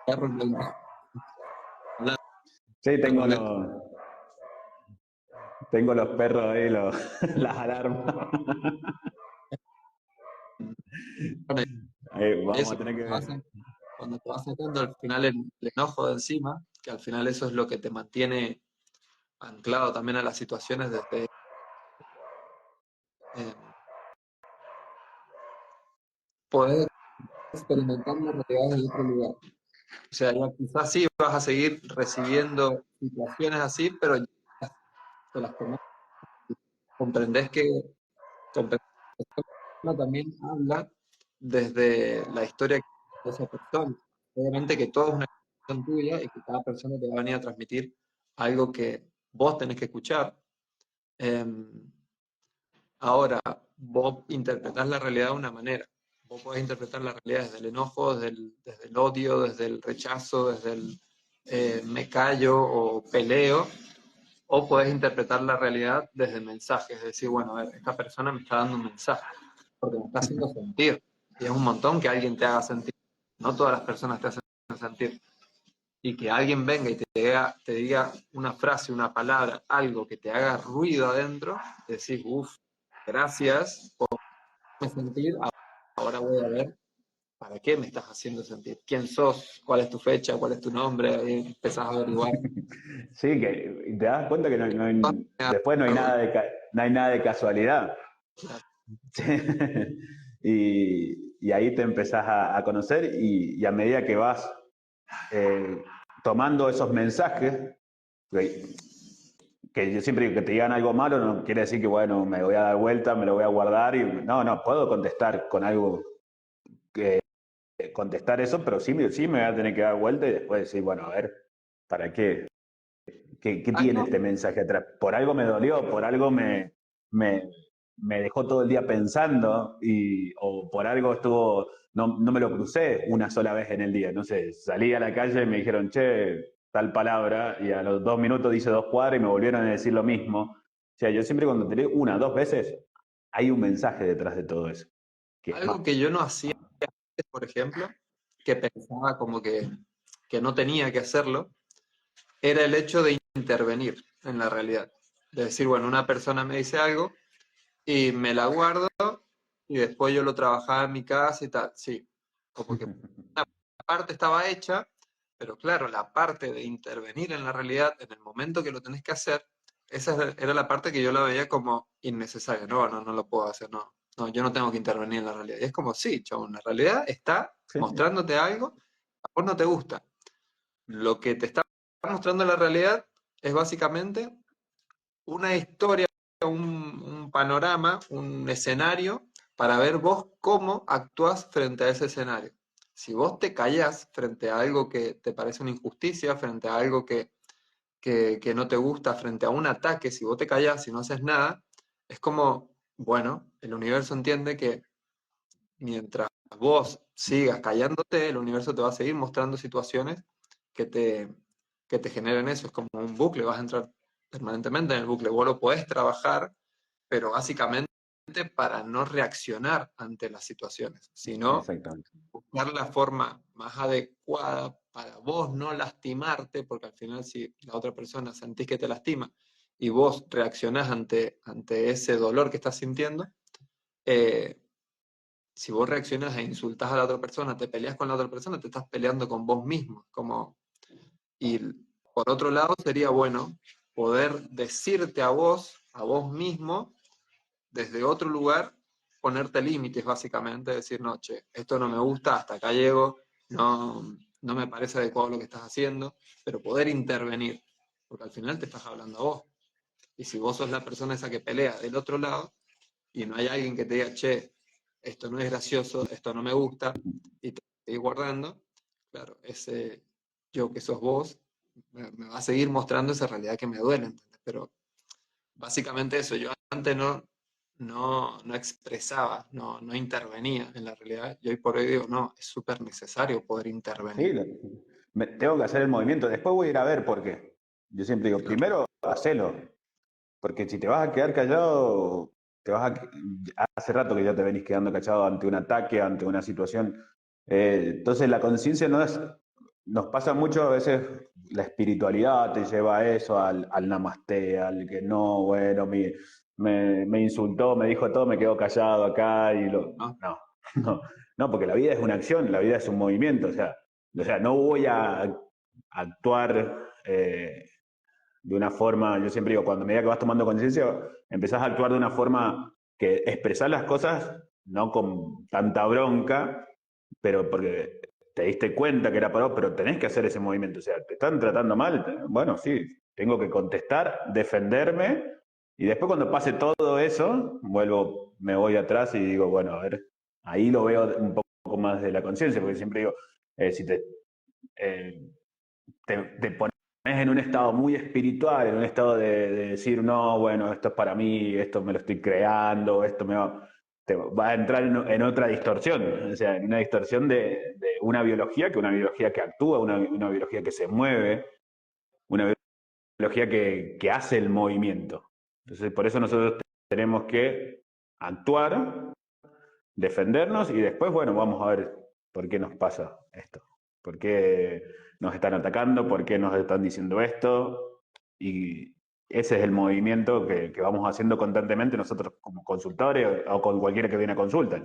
perros Sí, perros lentos. tengo los perros ahí, las alarmas. Bueno, Vamos eso, a tener que ver. cuando te vas sacando al final el enojo de encima, que al final eso es lo que te mantiene anclado también a las situaciones desde eh, poder experimentar la realidad desde otro lugar. O sea, ya quizás sí vas a seguir recibiendo situaciones así, pero ya te las conoces. Comprendés que comprendés que esa persona también habla desde la historia de esa persona. Obviamente que todo es una cuestión tuya y que cada persona te va a venir a transmitir algo que vos tenés que escuchar. Eh, Ahora, vos interpretás la realidad de una manera. Vos podés interpretar la realidad desde el enojo, desde el odio, desde el rechazo, desde el me callo o peleo, o podés interpretar la realidad desde mensajes, es decir, bueno, a ver, esta persona me está dando un mensaje, porque me está haciendo sentir. Y es un montón que alguien te haga sentir. No todas las personas te hacen sentir. Y que alguien venga y te diga una frase, una palabra, algo que te haga ruido adentro, decís, uff, gracias por sentir, ahora voy a ver para qué me estás haciendo sentir, quién sos, cuál es tu fecha, cuál es tu nombre, y empezás a averiguar. Sí, que y te das cuenta que después no hay nada de casualidad. Y ahí te empezás a conocer y a medida que vas eh, tomando esos mensajes, que yo siempre digo que te digan algo malo no quiere decir que, bueno, me voy a dar vuelta, me lo voy a guardar y no, puedo contestar con algo, contestar eso, pero sí me voy a tener que dar vuelta y después decir, bueno, a ver, ¿para qué? ¿Qué tiene Algo, este mensaje atrás? Por algo me dolió, por algo me, me dejó todo el día pensando o por algo no me lo crucé una sola vez en el día. No sé, salí a la calle y me dijeron, che, tal palabra y a los 2 minutos dice 2 cuadras y me volvieron a decir lo mismo. O sea, yo siempre cuando te leo 1, 2 veces, hay un mensaje detrás de todo eso. Que es más. Algo que yo no hacía, por ejemplo, que pensaba como que no tenía que hacerlo, era el hecho de intervenir en la realidad. De decir, bueno, una persona me dice algo y me la guardo y después yo lo trabajaba en mi casa y tal, sí. Como que una parte estaba hecha, pero claro, la parte de intervenir en la realidad en el momento que lo tenés que hacer, esa era la parte que yo la veía como innecesaria. No, no, no lo puedo hacer, no. No, yo no tengo que intervenir en la realidad. Y es como, sí, chabón, la realidad está Sí, mostrándote algo, a vos no te gusta. Lo que te está mostrando la realidad es básicamente una historia, un panorama, un escenario para ver vos cómo actúas frente a ese escenario. Si vos te callás frente a algo que te parece una injusticia, frente a algo que no te gusta, frente a un ataque, si vos te callás y no haces nada, es como, bueno, el universo entiende que mientras vos sigas callándote, el universo te va a seguir mostrando situaciones que te, que te generen eso. Es como un bucle, vas a entrar permanentemente en el bucle. Vos lo podés trabajar, pero básicamente para no reaccionar ante las situaciones, sino exactamente. buscar la forma más adecuada para vos no lastimarte, porque al final si la otra persona sentís que te lastima y vos reaccionás ante ese dolor que estás sintiendo, eh, si vos reaccionas e insultás a la otra persona, te peleas con la otra persona, te estás peleando con vos mismo. Como, y por otro lado, sería bueno poder decirte a vos mismo, desde otro lugar, ponerte límites, básicamente, decir, no, che, esto no me gusta, hasta acá llego, no, no me parece adecuado lo que estás haciendo, pero poder intervenir, porque al final te estás hablando a vos. Y si vos sos la persona esa que pelea del otro lado, y no hay alguien que te diga, che, esto no es gracioso, esto no me gusta, y te seguís guardando, claro, ese yo que sos vos me va a seguir mostrando esa realidad que me duele, ¿entendés? Pero básicamente eso, yo antes no expresaba, no intervenía en la realidad, y hoy por hoy digo, no, es súper necesario poder Sí, intervenir. tengo que hacer el movimiento. Después voy a ir a ver por qué. Yo siempre digo, Claro. primero, hacelo. Porque si te vas a quedar callado, hace rato que ya te venís quedando callado ante un ataque, ante una situación. Entonces la conciencia no es, nos pasa mucho a veces, la espiritualidad te lleva a eso, al namaste, al que no, bueno, me insultó, me dijo todo, me quedo callado acá y ¿No? no, no, no, porque la vida es una acción, la vida es un movimiento, o sea, no voy a actuar de una forma, yo siempre digo, cuando a medida que vas tomando conciencia, empezás a actuar de una forma que expresar las cosas, no con tanta bronca, pero porque te diste cuenta que era para vos, pero tenés que hacer ese movimiento. O sea, te están tratando mal, bueno, sí, tengo que contestar, defenderme, y después cuando pase todo eso, me voy atrás y digo, bueno, a ver, ahí lo veo un poco más de la conciencia, porque siempre digo, si eh, te pones en un estado muy espiritual, en un estado de decir, no, bueno, esto es para mí, esto me lo estoy creando, te va a entrar en otra distorsión, o sea, en una distorsión de una biología, una biología que actúa, una biología que se mueve, una biología que hace el movimiento. Entonces, por eso nosotros tenemos que actuar, defendernos y después, bueno, vamos a ver por qué nos pasa esto, por qué nos están atacando, por qué nos están diciendo esto. Y ese es el movimiento que vamos haciendo constantemente nosotros como consultores o con cualquiera que viene a consulta.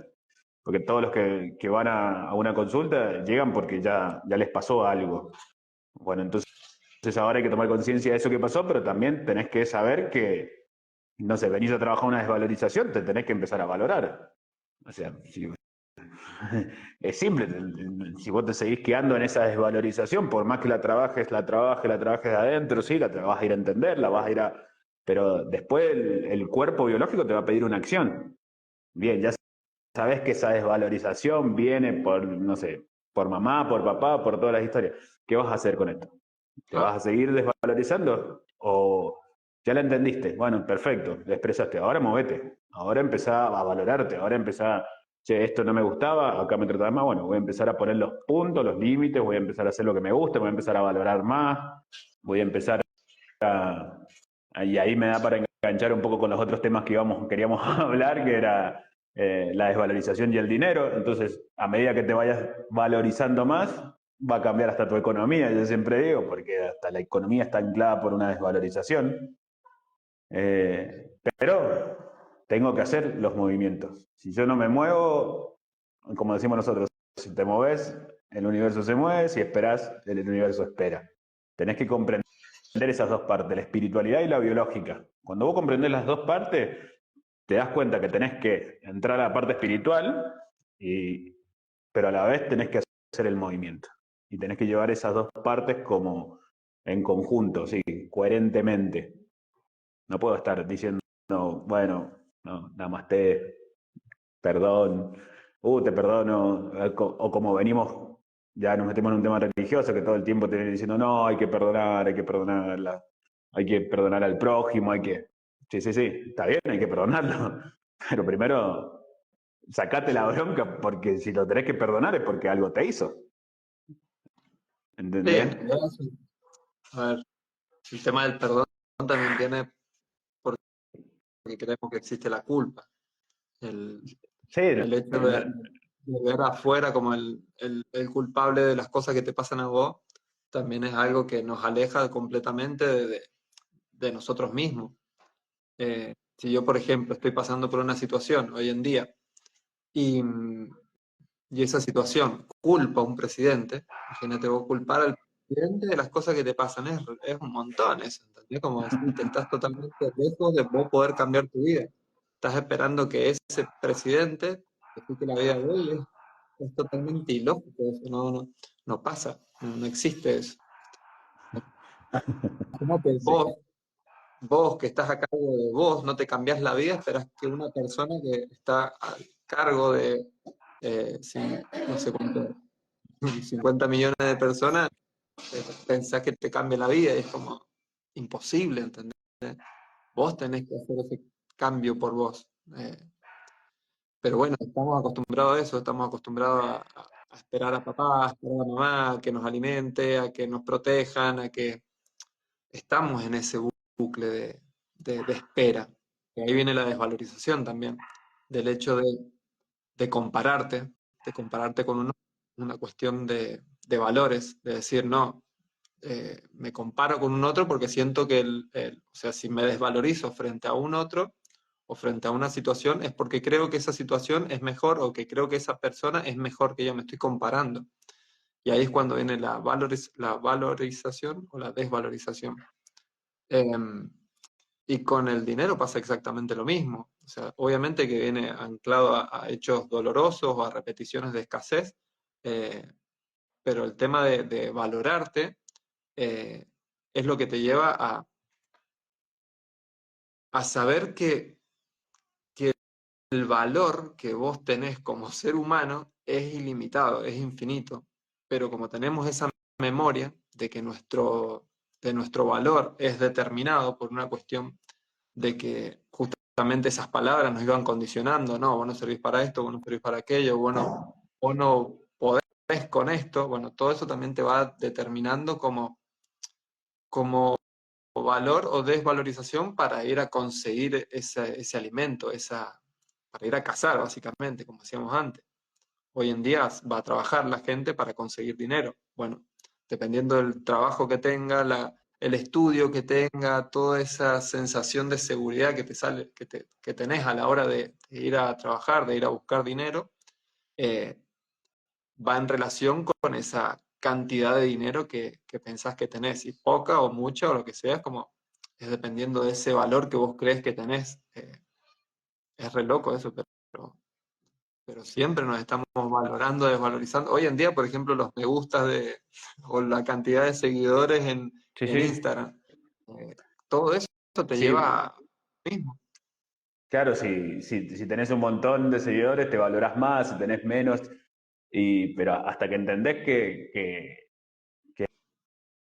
Porque todos los que van a una consulta llegan porque ya les pasó algo. Bueno, entonces ahora hay que tomar conciencia de eso que pasó, pero también tenés que saber que, no sé, venís a trabajar una desvalorización, te tenés que empezar a valorar. O sea, si es simple, si vos te seguís quedando en esa desvalorización, por más que la trabajes de adentro, sí, la vas a ir a entender, la vas a ir a... Pero después el cuerpo biológico te va a pedir una acción. Bien, ya sabes que esa desvalorización viene por, no sé, por mamá, por papá, por todas las historias. ¿Qué vas a hacer con esto? ¿Te vas Claro. a seguir desvalorizando? ¿O ya la entendiste? Bueno, perfecto, la expresaste. Ahora movete. Ahora empezá a valorarte. Ahora empezá, che, esto no me gustaba, acá me trataba más. Bueno, voy a empezar a poner los puntos, los límites, voy a empezar a hacer lo que me gusta, voy a empezar a valorar más. voy a empezar y ahí me da para enganchar un poco con los otros temas que queríamos hablar, que era la desvalorización y el dinero. Entonces, a medida que te vayas valorizando más, va a cambiar hasta tu economía, yo siempre digo, porque hasta la economía está anclada por una desvalorización. Pero tengo que hacer los movimientos. Si yo no me muevo, como decimos nosotros, si te mueves, el universo se mueve, si esperás, el universo espera. Tenés que comprender esas dos partes, la espiritualidad y la biológica. Cuando vos comprendés las dos partes, te das cuenta que tenés que entrar a la parte espiritual, pero a la vez tenés que hacer el movimiento. Y tenés que llevar esas dos partes como en conjunto, sí, coherentemente. No puedo estar diciendo, bueno, no, namaste, perdón, te perdono, o como venimos, ya nos metemos en un tema religioso que todo el tiempo te viene diciendo, no, hay que perdonar, hay que perdonar al prójimo, hay que... Sí, sí, sí, está bien, hay que perdonarlo, pero primero sacate la bronca porque si lo tenés que perdonar es porque algo te hizo, Sí, ¿entendés? en realidad, sí. A ver, el tema del perdón también viene porque creemos que existe la culpa. El, Sí, el hecho de ver afuera como el culpable de las cosas que te pasan a vos, también es algo que nos aleja completamente de nosotros mismos. Si yo, por ejemplo, estoy pasando por una situación hoy en día y, y esa situación culpa a un presidente, imagínate vos culpar al presidente de las cosas que te pasan, es un montón eso, ¿entendés? Como decirte, estás totalmente lejos de vos poder cambiar tu vida. Estás esperando que ese presidente te quite la vida de hoy, es totalmente ilógico, eso no pasa, no existe eso. Imagínate sí. vos que estás a cargo de vos, no te cambiás la vida, esperás que una persona que está a cargo de, no sé cuánto, 50 millones de personas, pensás que te cambie la vida y es como imposible, ¿entendés? Vos tenés que hacer ese cambio por vos. Pero bueno, estamos acostumbrados a eso, estamos acostumbrados a esperar a papá, a esperar a mamá, a que nos alimente, a que nos protejan, a que estamos en ese bucle de espera. Y ahí viene la desvalorización también, del hecho de compararte con uno, una cuestión de valores, de decir, no, me comparo con un otro porque siento que o sea, si me desvalorizo frente a un otro o frente a una situación es porque creo que esa situación es mejor o que creo que esa persona es mejor que yo, me estoy comparando. Y ahí es cuando viene la valorización o la desvalorización. Eh, y con el dinero pasa exactamente lo mismo. O sea, obviamente que viene anclado a hechos dolorosos o a repeticiones de escasez, eh, pero el tema de valorarte eh, es lo que te lleva a saber que el valor que vos tenés como ser humano es ilimitado, es infinito. Pero como tenemos esa memoria de nuestro valor es determinado por una cuestión de que justamente esas palabras nos iban condicionando, no, vos no servís para esto, vos no servís para aquello, vos no podés con esto, bueno, todo eso también te va determinando como valor o desvalorización para ir a conseguir ese alimento, para ir a cazar, básicamente, como decíamos antes. Hoy en día va a trabajar la gente para conseguir dinero. Bueno, dependiendo del trabajo que tenga, el estudio que tenga, toda esa sensación de seguridad que te sale, que tenés a la hora de ir a trabajar, de ir a buscar dinero, eh, va en relación con esa cantidad de dinero que pensás que tenés, si poca o mucha o lo que sea, es dependiendo de ese valor que vos crees que tenés. Es re loco eso, pero siempre nos estamos valorando, desvalorizando. Hoy en día, por ejemplo, los me gustas o la cantidad de seguidores Sí, en sí. Instagram, eh, todo eso te lleva Sí, a lo mismo. claro, si tenés un montón de seguidores, te valorás más, si tenés menos, pero hasta que entendés que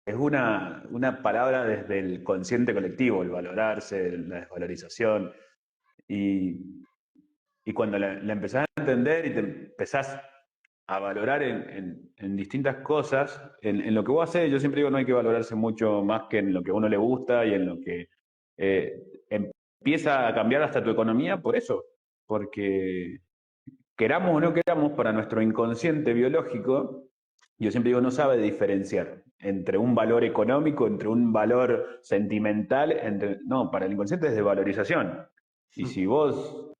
es una palabra desde el consciente colectivo, el valorarse, la desvalorización, y, y cuando la empezás a entender y te empezás a valorar en distintas cosas. En lo que vos haces, yo siempre digo, no hay que valorarse mucho más que en lo que a uno le gusta y en lo que empieza a cambiar hasta tu economía por eso. Porque queramos o no queramos, para nuestro inconsciente biológico, yo siempre digo, no sabe diferenciar entre un valor económico, entre un valor sentimental, no, para el inconsciente es desvalorización. Y si vos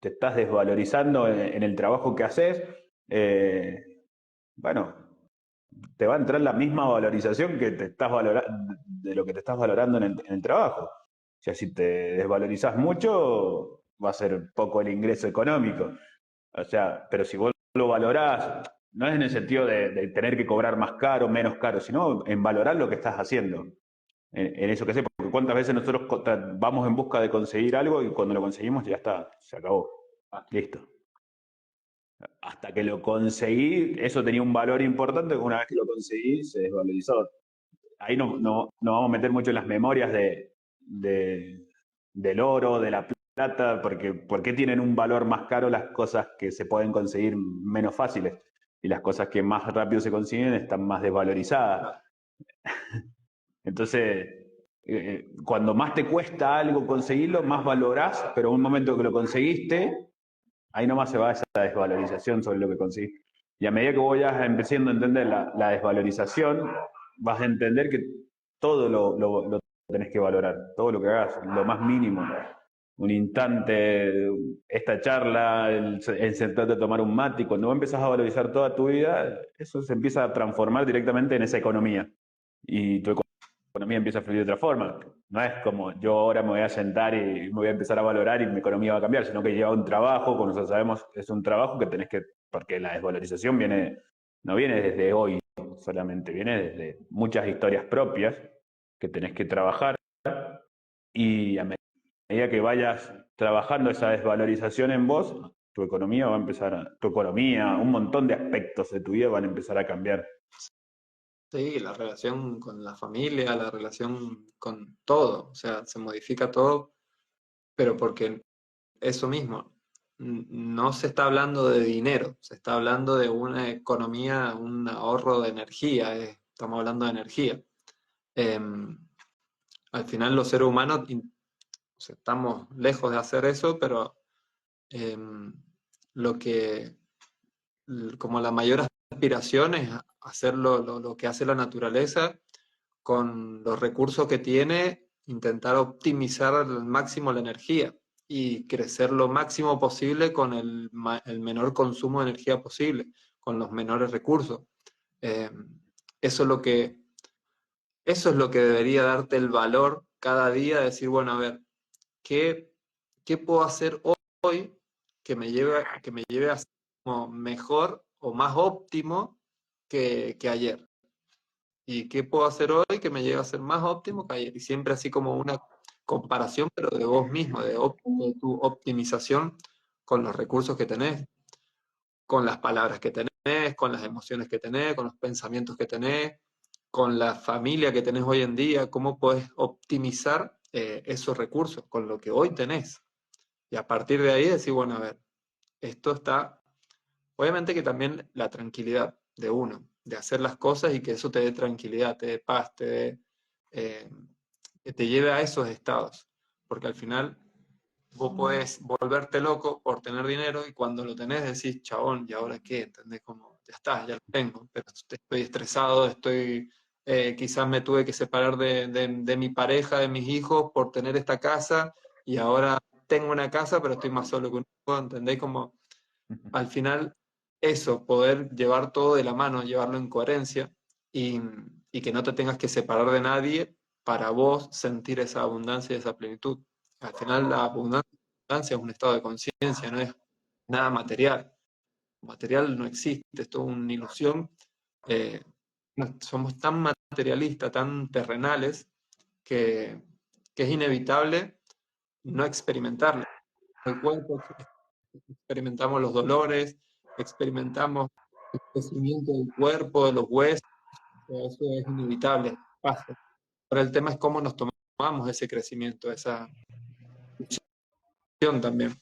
te estás desvalorizando en el trabajo que haces, bueno, te va a entrar la misma valorización que te estás de lo que te estás valorando en el trabajo. O sea, si te desvalorizás mucho, va a ser poco el ingreso económico. O sea, pero si vos lo valorás, no es en el sentido de tener que cobrar más caro, menos caro, sino en valorar lo que estás haciendo. En eso que sé, porque cuántas veces nosotros vamos en busca de conseguir algo y cuando lo conseguimos ya está, se acabó. Listo. Hasta que lo conseguí, eso tenía un valor importante, una vez que lo conseguí, se desvalorizó. Ahí no vamos a meter mucho en las memorias del oro, de la plata, porque ¿por qué tienen un valor más caro las cosas que se pueden conseguir menos fáciles? Y las cosas que más rápido se consiguen están más desvalorizadas. Entonces, cuando más te cuesta algo conseguirlo, más valorás, pero en un momento que lo conseguiste, ahí nomás se va esa desvalorización sobre lo que conseguiste. Y a medida que vos vayas empezando a entender la desvalorización, vas a entender que todo lo tenés que valorar, todo lo que hagas, lo más mínimo. Un instante, esta charla, el sentarte a tomar un mate, y cuando vos empezás a valorizar toda tu vida, eso se empieza a transformar directamente en esa economía. Y tu economía empieza a fluir de otra forma. No es como yo ahora me voy a sentar y me voy a empezar a valorar y mi economía va a cambiar, sino que lleva un trabajo, como nosotros sabemos, es un trabajo que tenés que, porque la desvalorización no viene desde hoy solamente, viene desde muchas historias propias que tenés que trabajar y a medida que vayas trabajando esa desvalorización en vos, tu economía va a empezar tu economía, un montón de aspectos de tu vida van a empezar a cambiar. Sí, la relación con la familia, la relación con todo, o sea, se modifica todo, pero porque eso mismo, no se está hablando de dinero, se está hablando de una economía, un ahorro de energía, estamos hablando de energía. Em, Al final los seres humanos o sea, estamos lejos de hacer eso, pero em, lo que, como la mayor aspiración es hacer lo que hace la naturaleza con los recursos que tiene, intentar optimizar al máximo la energía y crecer lo máximo posible con el menor consumo de energía posible, con los menores recursos. Eh, eso es lo que, eso es lo que debería darte el valor cada día, de decir, bueno, a ver, ¿qué, qué puedo hacer hoy que me lleve a ser como mejor o más óptimo que ayer? ¿Y qué puedo hacer hoy que me lleve a ser más óptimo que ayer? Y siempre así como una comparación, pero de vos mismo, de tu optimización con los recursos que tenés, con las palabras que tenés, con las emociones que tenés, con los pensamientos que tenés, con la familia que tenés hoy en día, cómo puedes optimizar esos recursos con lo que hoy tenés. Y a partir de ahí decir, bueno, a ver, esto está, obviamente que también la tranquilidad de uno, de hacer las cosas y que eso te dé tranquilidad, te dé paz, eh, que te lleve a esos estados. Porque al final vos podés volverte loco por tener dinero y cuando lo tenés decís, chabón, ¿y ahora qué? ¿Entendés? Como, ya está, ya lo tengo, pero estoy estresado, quizás me tuve que separar de mi pareja, de mis hijos por tener esta casa y ahora tengo una casa, pero estoy más solo que un hijo, ¿entendés? Como al final eso, poder llevar todo de la mano, llevarlo en coherencia y, y que no te tengas que separar de nadie para vos sentir esa abundancia y esa plenitud. Al final la abundancia es un estado de conciencia, no es nada material. Material no existe, es toda una ilusión. Eh, Somos tan materialistas, tan terrenales, que, que es inevitable no experimentarlo. El cuerpo experimentamos los dolores, experimentamos el crecimiento del cuerpo, de los huesos, eso es inevitable, pasa. Pero el tema es cómo nos tomamos ese crecimiento, esa función también.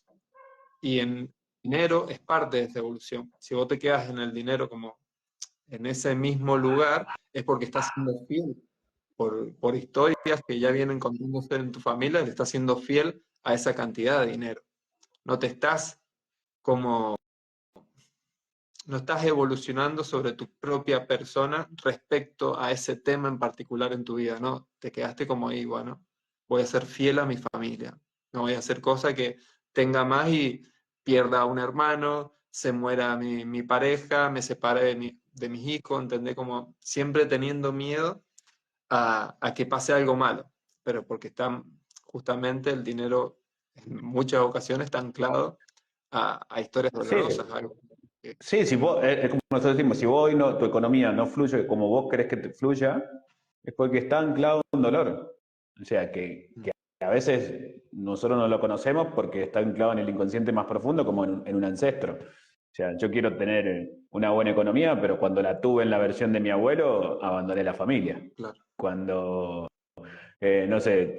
Y en dinero es parte de esa evolución. Si vos te quedas en el dinero como en ese mismo lugar, es porque estás siendo fiel por historias que ya vienen contándose en tu familia, le estás siendo fiel a esa cantidad de dinero. No te estás como, no estás evolucionando sobre tu propia persona respecto a ese tema en particular en tu vida, ¿no? Te quedaste como ahí, bueno, voy a ser fiel a mi familia, no voy a hacer cosa que tenga más y pierda a un hermano, se muera mi pareja, me separe de mis hijos, ¿entendés? Como siempre teniendo miedo a que pase algo malo, pero porque está justamente el dinero en muchas ocasiones está anclado a historias Sí, dolorosas, algo que, sí, si vos, es como nosotros decimos, si vos hoy no, tu economía no fluye como vos querés que te fluya, es porque está anclado en un dolor. O sea, que a veces nosotros no lo conocemos porque está anclado en el inconsciente más profundo, como en un ancestro. O sea, yo quiero tener una buena economía, pero cuando la tuve en la versión de mi abuelo, abandoné la familia. claro, Cuando no sé,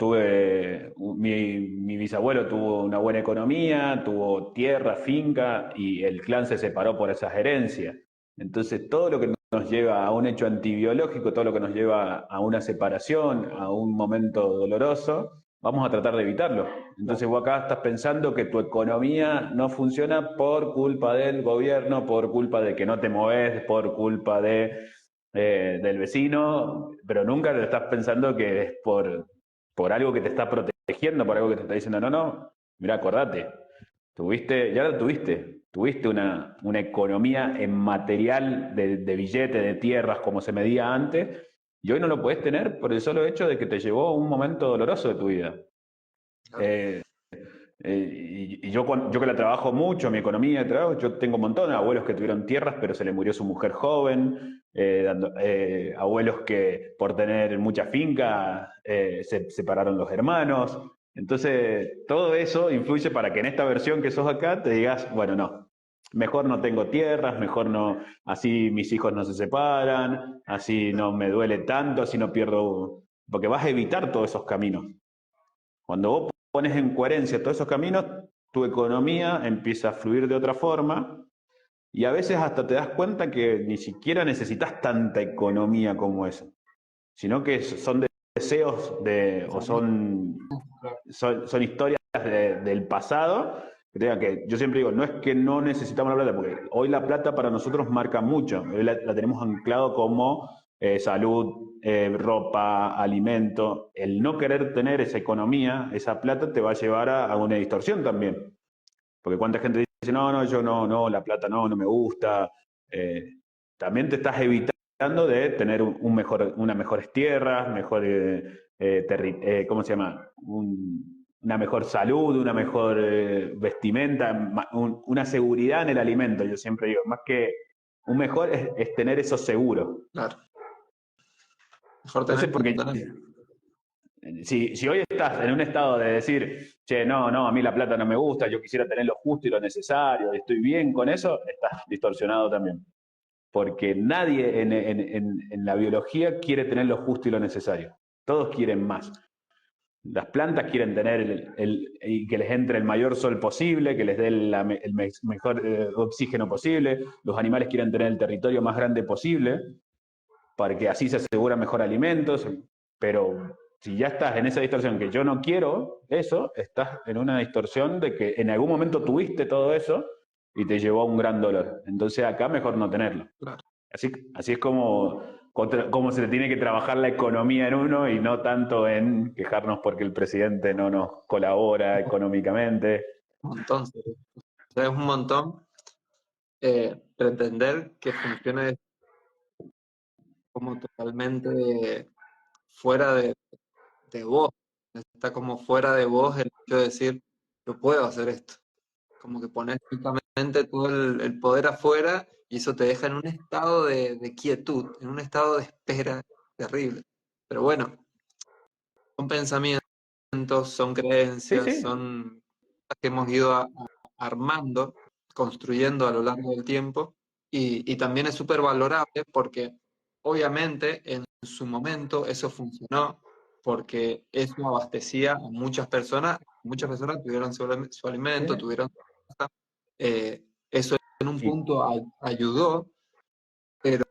mi bisabuelo tuvo una buena economía, tuvo tierra, finca y el clan se separó por esas herencias. Entonces, todo lo que nos lleva a un hecho antibiológico, todo lo que nos lleva a una separación, a un momento doloroso, vamos a tratar de evitarlo. claro, Entonces, vos acá estás pensando que tu economía no funciona por culpa del gobierno, por culpa de que no te moves, por culpa del vecino, pero nunca lo estás pensando que es por algo que te está protegiendo, por algo que te está diciendo, no, no, mira, acordate, ya la tuviste una economía en material de billetes, de tierras, como se medía antes, y hoy no lo puedes tener por el solo hecho de que te llevó un momento doloroso de tu vida. claro. Eh, y yo que la trabajo mucho, mi economía de trabajo, yo tengo un montón de abuelos que tuvieron tierras, pero se les murió su mujer joven, abuelos que por tener mucha finca se separaron los hermanos. Entonces, todo eso influye para que en esta versión que sos acá te digas, bueno, no, mejor no tengo tierras, mejor no, así mis hijos no se separan, así no me duele tanto, así no pierdo, porque vas a evitar todos esos caminos. Cuando vos pones en coherencia todos esos caminos, tu economía empieza a fluir de otra forma y a veces hasta te das cuenta que ni siquiera necesitas tanta economía como eso, sino que son deseos o son historias del pasado. Que yo siempre digo, no es que no necesitamos la plata, porque hoy la plata para nosotros marca mucho, hoy la tenemos anclado como salud, ropa, alimento. El no querer tener esa economía, esa plata, te va a llevar a una distorsión también. Porque cuánta gente dice, no, no, yo no, no, la plata no, no me gusta. Eh, También te estás evitando de tener unas mejores tierras, ¿cómo se llama? Una mejor salud, una mejor vestimenta, una seguridad en el alimento. Yo siempre digo, más que un mejor es tener eso seguro. Claro. Mejor tener Entonces, que no porque tener. si hoy estás en un estado de decir, che, no, no, a mí la plata no me gusta, yo quisiera tener lo justo y lo necesario, estoy bien con eso, estás distorsionado también. Porque nadie en la biología quiere tener lo justo y lo necesario. Todos quieren más. Las plantas quieren tener y que les entre el mayor sol posible, que les dé el mejor oxígeno posible. Los animales quieren tener el territorio más grande posible para que así se aseguran mejor alimentos, pero si ya estás en esa distorsión que yo no quiero eso, estás en una distorsión de que en algún momento tuviste todo eso y te llevó a un gran dolor. Entonces acá mejor no tenerlo. Claro. Así es como se tiene que trabajar la economía en uno y no tanto en quejarnos porque el presidente no nos colabora económicamente. Un montón, sí. O sea, es un montón pretender que funcione como totalmente fuera de vos. Está como fuera de vos el hecho de decir, yo puedo hacer esto. Como que pones justamente todo el poder afuera y eso te deja en un estado de quietud, en un estado de espera terrible. Pero bueno, son pensamientos, son Sí, creencias, sí, son cosas que hemos ido armando, construyendo a lo largo del tiempo y también es súper valorable porque obviamente en su momento eso funcionó porque eso abastecía a muchas personas tuvieron su alimento, sí. tuvieron Eso en un Y, punto ayudó, pero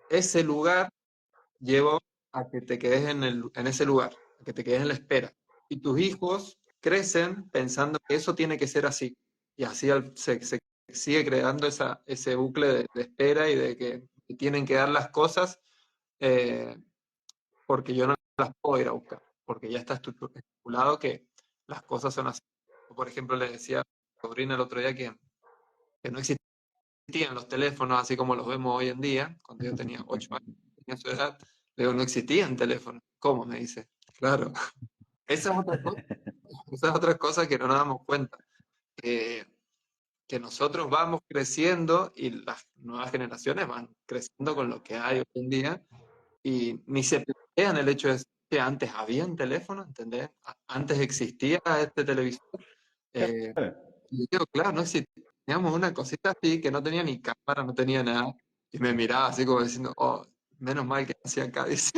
ese lugar llevó a que te quedes en ese lugar, a que te quedes en la espera. Y tus hijos crecen pensando que eso tiene que ser así. Y así se sigue creando ese bucle de espera y de que te tienen que dar las cosas eh, porque yo no las puedo ir a buscar, porque ya está estipulado que las cosas son así. Por ejemplo, le decía a mi sobrina el otro día que no existían los teléfonos así como los vemos hoy en día. Cuando yo tenía 8 años, tenía su edad, le digo, no existían teléfonos. ¿Cómo? Me dice. Claro, esa es otra cosa, esa es otra cosa que no nos damos cuenta. Que, que nosotros vamos creciendo y las nuevas generaciones van creciendo con lo que hay hoy en día y ni se plantean el hecho de que antes había un teléfono, ¿entendés? Antes existía este televisor. Eh, y yo, claro, no existía. Teníamos una cosita así que no tenía ni cámara, no tenía nada. Y me miraba así como diciendo, oh, menos mal que nací acá, dice.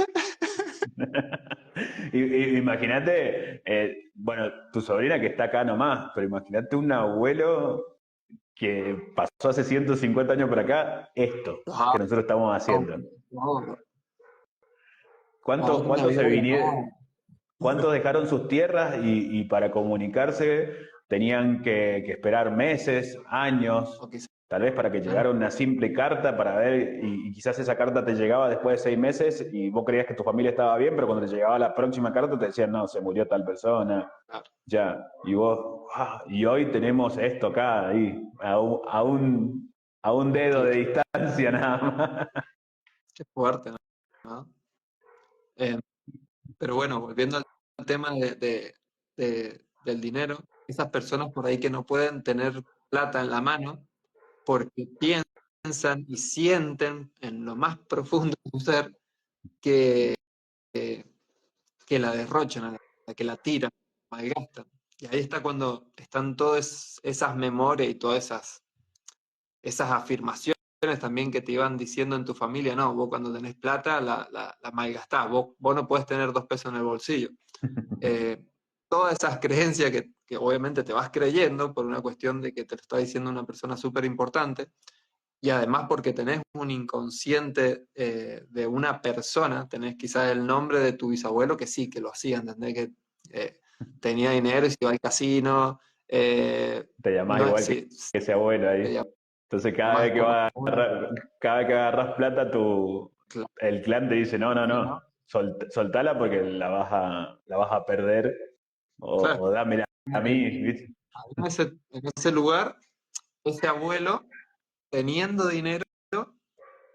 imagínate, bueno, tu sobrina que está acá nomás, pero imagínate un abuelo que pasó hace 150 años por acá, esto Ah, que nosotros estamos haciendo. no, ¿Cuántos, ahora una cuántos se videollamada. vinieron? ¿Cuántos dejaron sus tierras y para comunicarse tenían que esperar meses, años, O quizás, tal vez para que llegara claro, una simple carta para ver, y quizás esa carta te llegaba después de 6 meses y vos creías que tu familia estaba bien, pero cuando te llegaba la próxima carta te decían, no, se murió tal persona, claro. ya, y vos, y hoy tenemos esto acá, ahí, a un dedo Qué, de qué- distancia nada más. qué fuerte, ¿no? Eh, pero bueno, volviendo al tema del dinero, esas personas por ahí que no pueden tener plata en la mano porque piensan y sienten en lo más profundo de su ser que, que la derrochan, que la tiran, malgastan. Y ahí está cuando están todas esas memorias y todas esas afirmaciones también que te iban diciendo en tu familia, no, vos cuando tenés plata la malgastás, vos no podés tener 2 pesos en el bolsillo. Eh, Todas esas creencias que obviamente te vas creyendo por una cuestión de que te lo está diciendo una persona súper importante, y además porque tenés un inconsciente de una persona, tenés quizás el nombre de tu bisabuelo que sí, que lo hacía, ¿entendés? Que eh, tenía dinero y se iba al casino, Te llamás no, igual que sí, ese abuelo ahí. se Entonces llamás como cada vez que agarras plata, claro, el clan te dice, no, no, sí, no, ¿no? soltala porque la vas a perder Claro, o dámela a como que mí, ¿viste? en ese lugar, ese abuelo, teniendo dinero,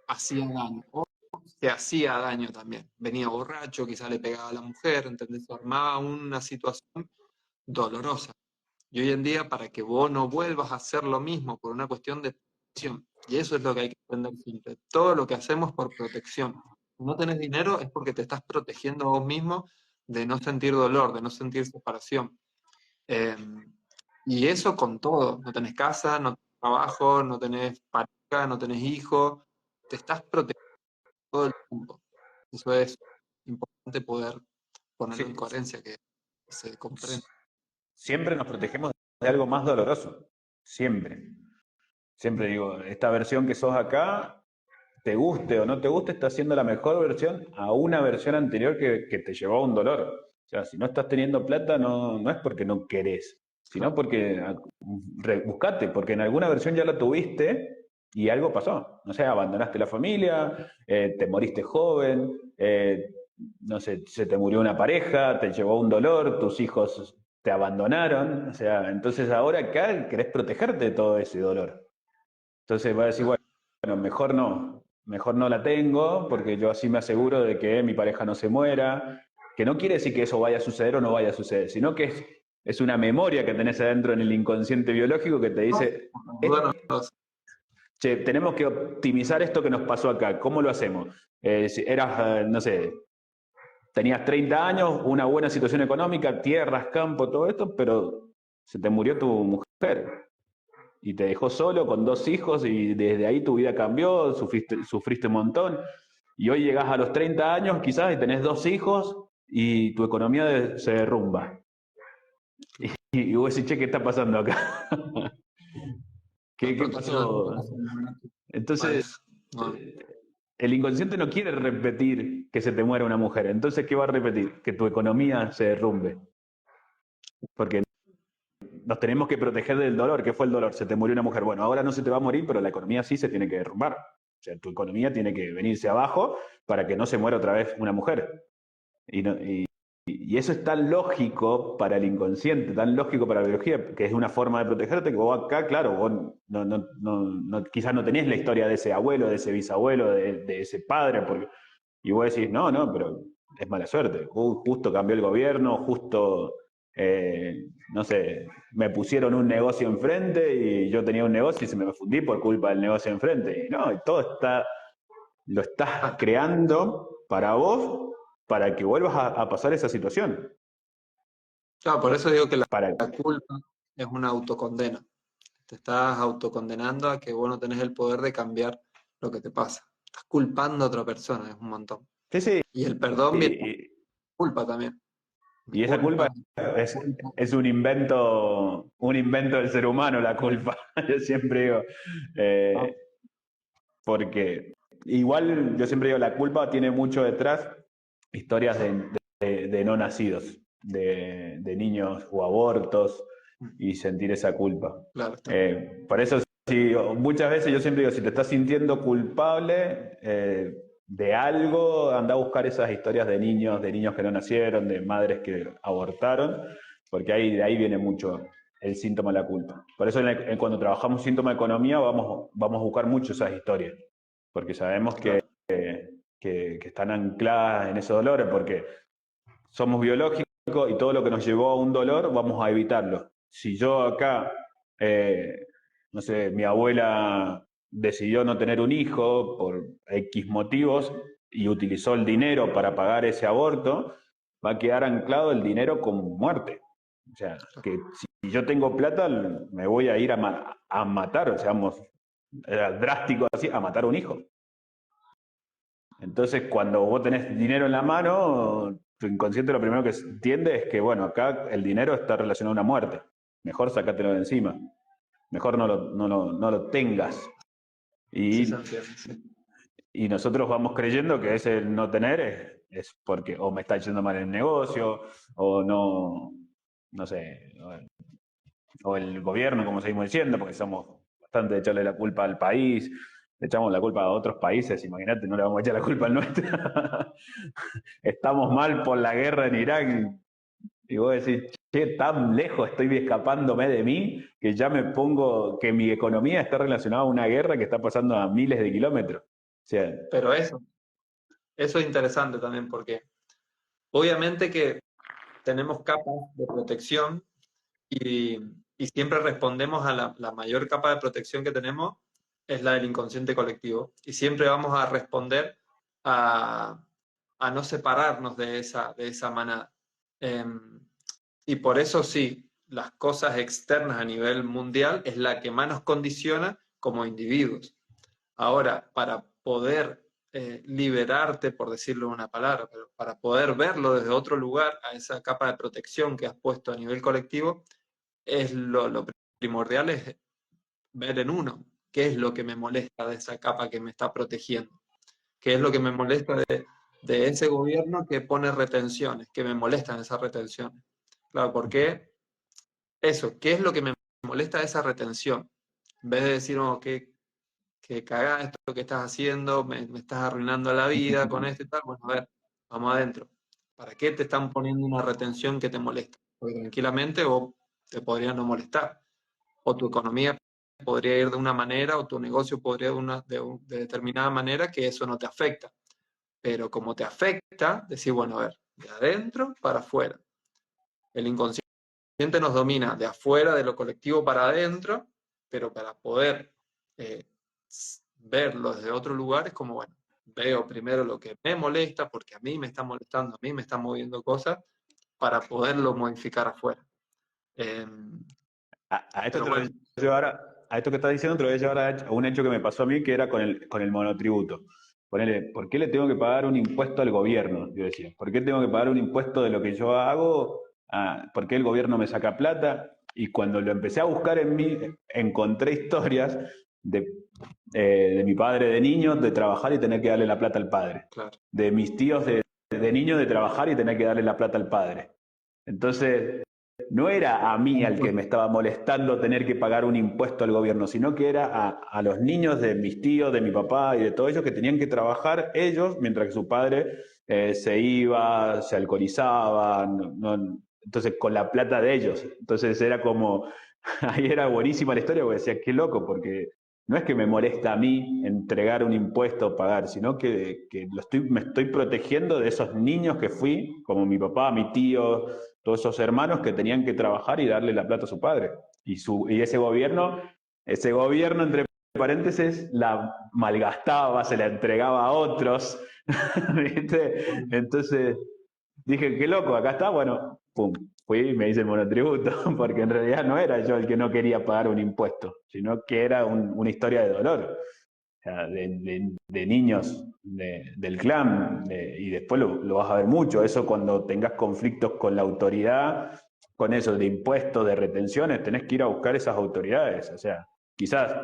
hacía daño, o se hacía daño también. Venía borracho, quizá le pegaba a la mujer, ¿entendés? Se armaba una situación dolorosa. Y hoy en día, para que vos no vuelvas a hacer lo mismo por una cuestión de protección, y eso es lo que hay que entender siempre, todo lo que hacemos por protección. Si no tenés dinero es porque te estás protegiendo a vos mismo de no sentir dolor, de no sentir separación. Eh, y eso con todo, no tenés casa, no tenés trabajo, no tenés pareja, no tenés hijos, te estás protegiendo todo el tiempo. Eso es importante poder ponerlo en Sí, coherencia, que se comprenda. siempre nos protegemos de algo más doloroso, siempre. Siempre digo, esta versión que sos acá, te guste o no te guste, está siendo la mejor versión a una versión anterior que te llevó a un dolor. O sea, si no estás teniendo plata, no es porque no querés, sino Claro, porque buscate, porque en alguna versión ya la tuviste y algo pasó. No sé, abandonaste la familia, te moriste joven, no sé, se te murió una pareja, te llevó un dolor, tus hijos te abandonaron. O sea, entonces ahora acá querés protegerte de todo ese dolor. Entonces va a decir, claro. bueno, mejor no la tengo, porque yo así me aseguro de que mi pareja no se muera, que no quiere decir que eso vaya a suceder o no vaya a suceder, sino que es una memoria que tenés adentro en el inconsciente biológico que te dice, Bueno, che, tenemos que optimizar esto que nos pasó acá, ¿cómo lo hacemos? Si eras, no sé, tenías 30 años, una buena situación económica, tierras, campo, todo esto, pero se te murió tu mujer y te dejó solo con 2 hijos y desde ahí tu vida cambió, sufriste un montón y hoy llegás a los 30 años quizás y tenés 2 hijos y tu economía se derrumba. y vos decís, che, ¿qué está pasando acá? La ¿Qué protección pasó? no Entonces, es, no, el inconsciente no quiere repetir que se te muera una mujer. Entonces, ¿qué va a repetir? Que tu economía se derrumbe. Porque nos tenemos que proteger del dolor. ¿Qué fue el dolor? Se te murió una mujer. Bueno, ahora no se te va a morir, pero la economía sí se tiene que derrumbar. O sea, tu economía tiene que venirse abajo para que no se muera otra vez una mujer. Y, no- y- y eso es tan lógico para el inconsciente, tan lógico para la biología, que es una forma de protegerte, que vos acá, claro, vos quizás no tenés la historia de ese abuelo, de ese bisabuelo, de ese padre, porque, y vos decís, no, no, pero es mala suerte. Justo cambió el gobierno, justo, no sé, me pusieron un negocio enfrente y yo tenía un negocio y se me fundí por culpa del negocio enfrente. Y no, y todo está, lo estás ah, creando para vos, para que vuelvas a pasar esa situación. claro, por eso digo que Para, la culpa es una autocondena. Te estás autocondenando a que vos no tenés el poder de cambiar lo que te pasa. Estás culpando a otra persona, es un montón. sí, sí, Y el perdón viene con y, culpa también. y esa culpa Culpa, es, culpa. es un invento del ser humano, la culpa. Yo siempre digo, ¿No? eh, porque igual yo siempre digo, la culpa tiene mucho detrás historias de no nacidos, de niños o abortos y sentir esa culpa. Claro, está. Por eso sí, muchas veces yo siempre digo, si te estás sintiendo culpable de algo, anda a buscar esas historias de niños que no nacieron, de madres que abortaron, porque de ahí viene mucho el síntoma de la culpa. Por eso cuando trabajamos síntoma de economía vamos a buscar mucho esas historias, porque sabemos Claro. que están ancladas en esos dolores, porque somos biológicos y todo lo que nos llevó a un dolor vamos a evitarlo. Si yo acá, no sé, mi abuela decidió no tener un hijo por X motivos y utilizó el dinero para pagar ese aborto, va a quedar anclado el dinero con muerte. O sea, que si yo tengo plata, me voy a ir a matar, o sea, era drástico así, a matar a un hijo. Entonces, cuando vos tenés dinero en la mano, tu inconsciente lo primero que entiende es que, bueno, acá el dinero está relacionado a una muerte. Mejor sacátelo de encima. Mejor no lo tengas. Sí, se Y, entiende. Sí. y nosotros vamos creyendo que ese no tener es porque o me está yendo mal el negocio, o no sé, o el gobierno, como seguimos diciendo, porque somos bastante de echarle la culpa al país, le echamos la culpa a otros países, imagínate, no le vamos a echar la culpa al nuestro. Estamos mal por la guerra en Irak y vos decís, che, tan lejos estoy escapándome de mí que ya me pongo, que mi economía está relacionada a una guerra que está pasando a miles de kilómetros. O sea, Pero eso es interesante también porque obviamente que tenemos capas de protección y, y siempre respondemos a la mayor capa de protección que tenemos es la del inconsciente colectivo. Y siempre vamos a responder a, a no separarnos de esa manada. Eh, y por eso sí, las cosas externas a nivel mundial es la que más nos condiciona como individuos. Ahora, para poder liberarte, por decirlo en una palabra, pero para poder verlo desde otro lugar, a esa capa de protección que has puesto a nivel colectivo, es lo primordial es ver en uno qué es lo que me molesta de esa capa que me está protegiendo, qué es lo que me molesta de ese gobierno que pone retenciones, que me molestan esas retenciones. Claro, porque eso, ¿qué es lo que me molesta de esa retención? En vez de decir, oh, que cagá esto que estás haciendo, me estás arruinando la vida con esto y tal, bueno, a ver, vamos adentro. ¿Para qué te están poniendo una retención que te molesta? Porque tranquilamente vos te podría no molestar, o tu economía podría ir de una manera, o tu negocio podría ir de determinada manera que eso no te afecta. Pero como te afecta, decir, bueno, a ver, de adentro para afuera. El inconsciente nos domina de afuera, de lo colectivo para adentro, pero para poder eh, verlo desde otro lugar es como, bueno, veo primero lo que me molesta, porque a mí me está molestando, a mí me están moviendo cosas, para poderlo modificar afuera. Eh, a esto pero te lo voy bueno, a llevar, a esto que estás diciendo, te lo voy a llevar a un hecho que me pasó a mí, que era con el monotributo. Ponele, ¿por qué le tengo que pagar un impuesto al gobierno? Yo decía, ¿por qué tengo que pagar un impuesto de lo que yo hago ¿por qué el gobierno me saca plata? Y cuando lo empecé a buscar en mí, encontré historias de, de mi padre de niño, de trabajar y tener que darle la plata al padre. Claro. De mis tíos de niño, de trabajar y tener que darle la plata al padre. Entonces, no era a mí al que me estaba molestando tener que pagar un impuesto al gobierno, sino que era a los niños de mis tíos, de mi papá y de todos ellos que tenían que trabajar ellos, mientras que su padre se iba, se alcoholizaba, entonces con la plata de ellos. Entonces era como, ahí era buenísima la historia, porque decía, qué loco, porque no es que me molesta a mí entregar un impuesto o pagar, sino que me estoy protegiendo de esos niños que fui, como mi papá, mi tío, todos esos hermanos que tenían que trabajar y darle la plata a su padre. Y ese gobierno, entre paréntesis, la malgastaba, se la entregaba a otros. ¿Viste? Entonces dije, qué loco, acá está, bueno, pum, fui y me hice el monotributo, porque en realidad no era yo el que no quería pagar un impuesto, sino que era una historia de dolor, o sea, de niños del clan, y después lo vas a ver mucho, eso cuando tengas conflictos con la autoridad, con eso de impuestos, de retenciones, tenés que ir a buscar esas autoridades, o sea, quizás,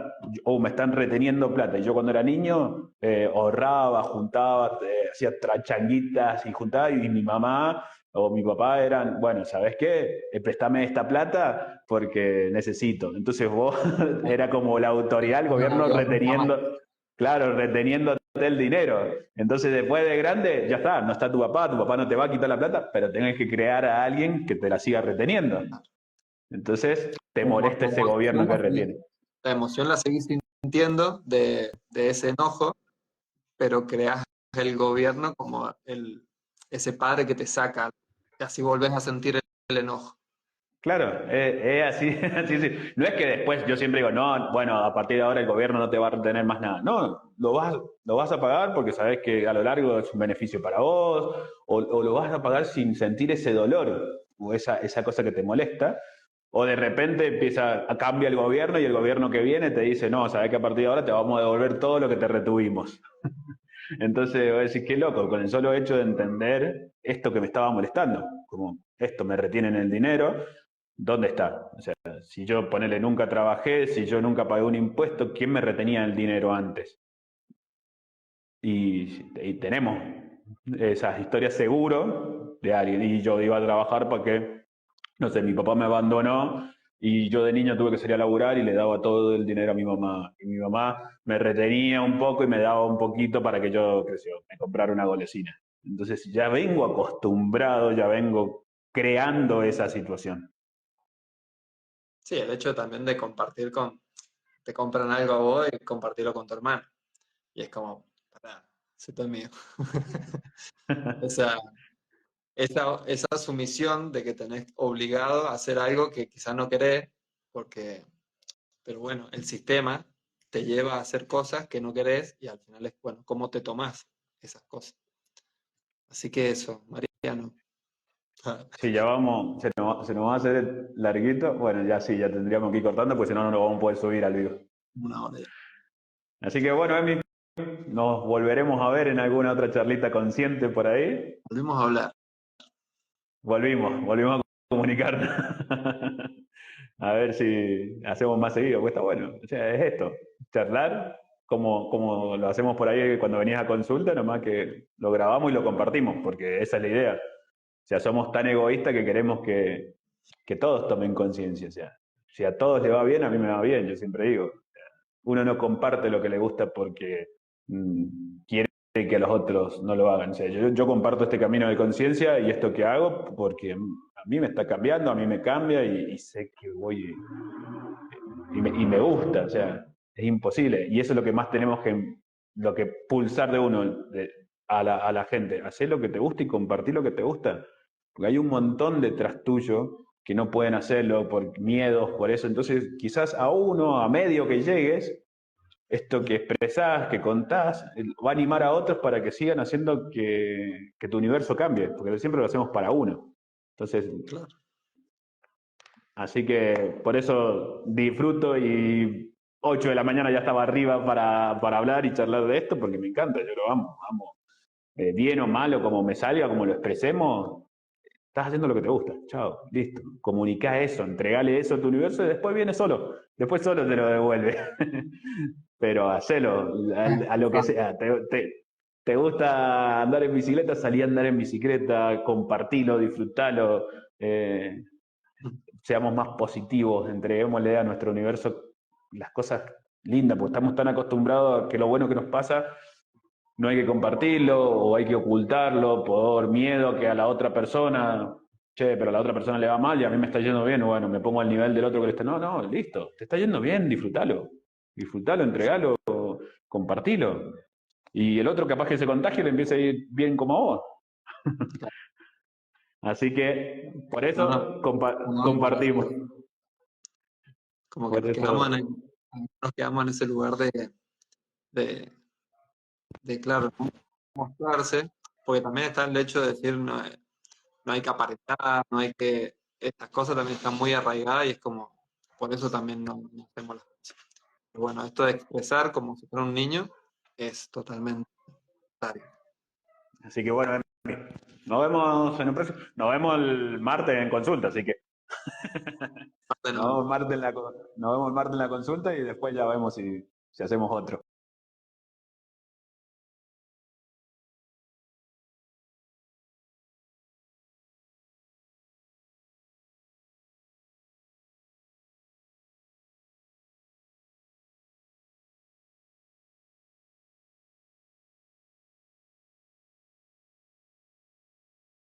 me están reteniendo plata, y yo cuando era niño ahorraba, juntaba, hacía changuitas y juntaba, y mi mamá o mi papá eran, bueno, ¿sabes qué? Préstame esta plata porque necesito. Entonces vos era como la autoridad, el No, gobierno Dios, nunca más. reteniendo, claro, reteniendo el dinero. Entonces después de grande, ya está, no está tu papá no te va a quitar la plata, pero tenés que crear a alguien que te la siga reteniendo. Entonces te molesta Como ese gobierno que retiene. la emoción la seguís sintiendo de ese enojo, pero creas el gobierno como ese padre que te saca, y así volvés a sentir el enojo. Claro, es así, así, sí. No es que después yo siempre digo, no, bueno, a partir de ahora el gobierno no te va a retener más nada. No, lo vas a pagar porque sabes que a lo largo es un beneficio para vos, o lo vas a pagar sin sentir ese dolor o esa cosa que te molesta, o de repente cambia el gobierno y el gobierno que viene te dice, no, sabes que a partir de ahora te vamos a devolver todo lo que te retuvimos. Entonces voy a decir, qué loco, con el solo hecho de entender esto que me estaba molestando, como esto me retienen el dinero, ¿dónde está? O sea, si yo ponele nunca trabajé, si yo nunca pagué un impuesto, ¿quién me retenía el dinero antes? Y tenemos esas historias seguro de alguien. Y yo iba a trabajar porque, no sé, mi papá me abandonó y yo de niño tuve que salir a laburar y le daba todo el dinero a mi mamá. Y mi mamá me retenía un poco y me daba un poquito para que yo, qué sé yo, me comprara una golosina. Entonces ya vengo acostumbrado, ya vengo creando esa situación. Sí, el hecho también de compartir te compran algo a vos y compartirlo con tu hermano. Y es como, pará, esto es mío. Esa, esa sumisión de que tenés obligado a hacer algo que quizás no querés, porque, pero bueno, el sistema te lleva a hacer cosas que no querés y al final es, bueno, cómo te tomás esas cosas. Así que eso, Mariano. Sí, ya vamos, se nos va a hacer larguito. Bueno, ya sí, ya tendríamos que ir cortando, pues si no, no lo vamos a poder subir al vivo. Una hora ya. Así que bueno, Emi, nos volveremos a ver en alguna otra charlita consciente por ahí. Volvemos a hablar. Volvimos a comunicarnos. A ver si hacemos más seguido, pues está bueno. O sea, es esto, charlar como lo hacemos por ahí cuando venías a consulta, nomás que lo grabamos y lo compartimos, porque esa es la idea. O sea, somos tan egoístas que queremos que todos tomen conciencia. O sea, si a todos le va bien, a mí me va bien, yo siempre digo. Uno no comparte lo que le gusta porque quiere que los otros no lo hagan. O sea, yo comparto este camino de conciencia y esto que hago porque a mí me está cambiando, a mí me cambia y sé que voy y me gusta. O sea, es imposible. Y eso es lo que más tenemos lo que pulsar de uno, a la gente. Hacer lo que te gusta y compartir lo que te gusta. Porque hay un montón detrás tuyo que no pueden hacerlo por miedos, por eso. Entonces, quizás a uno, a medio que llegues, esto que expresás, que contás, va a animar a otros para que sigan haciendo que tu universo cambie, porque siempre lo hacemos para uno. Entonces, Claro. así que por eso disfruto y 8 de la mañana ya estaba arriba para hablar y charlar de esto, porque me encanta, yo lo amo. Bien o malo, como me salga, como lo expresemos, estás haciendo lo que te gusta, chao, listo. Comunicá eso, entregale eso a tu universo y después viene solo, después solo te lo devuelve. Pero hacelo, a lo que sea. ¿Te gusta andar en bicicleta? Salí a andar en bicicleta, compartilo, disfrutalo. eh, Seamos más positivos, entreguémosle a nuestro universo las cosas lindas, porque estamos tan acostumbrados a que lo bueno que nos pasa no hay que compartirlo o hay que ocultarlo por miedo que a la otra persona, che, pero a la otra persona le va mal y a mí me está yendo bien, bueno, me pongo al nivel del otro que le está, no, no, listo, te está yendo bien, disfrutalo, entregalo, compartilo. Y el otro capaz que se contagie le empieza a ir bien como a vos. Así que por No, eso no, compartimos. como que Por eso, nos quedamos en ese lugar de, claro, ¿no? Mostrarse, porque también está el hecho de decir no, no hay que aparentar, no hay que, estas cosas también están muy arraigadas y es como, por eso también no hacemos las cosas. Pero bueno, esto de expresar como si fuera un niño es totalmente necesario. así que bueno, nos vemos en un próximo, nos vemos el martes en consulta, así que Aparte, nos vemos el martes en la consulta y después ya vemos si hacemos otro.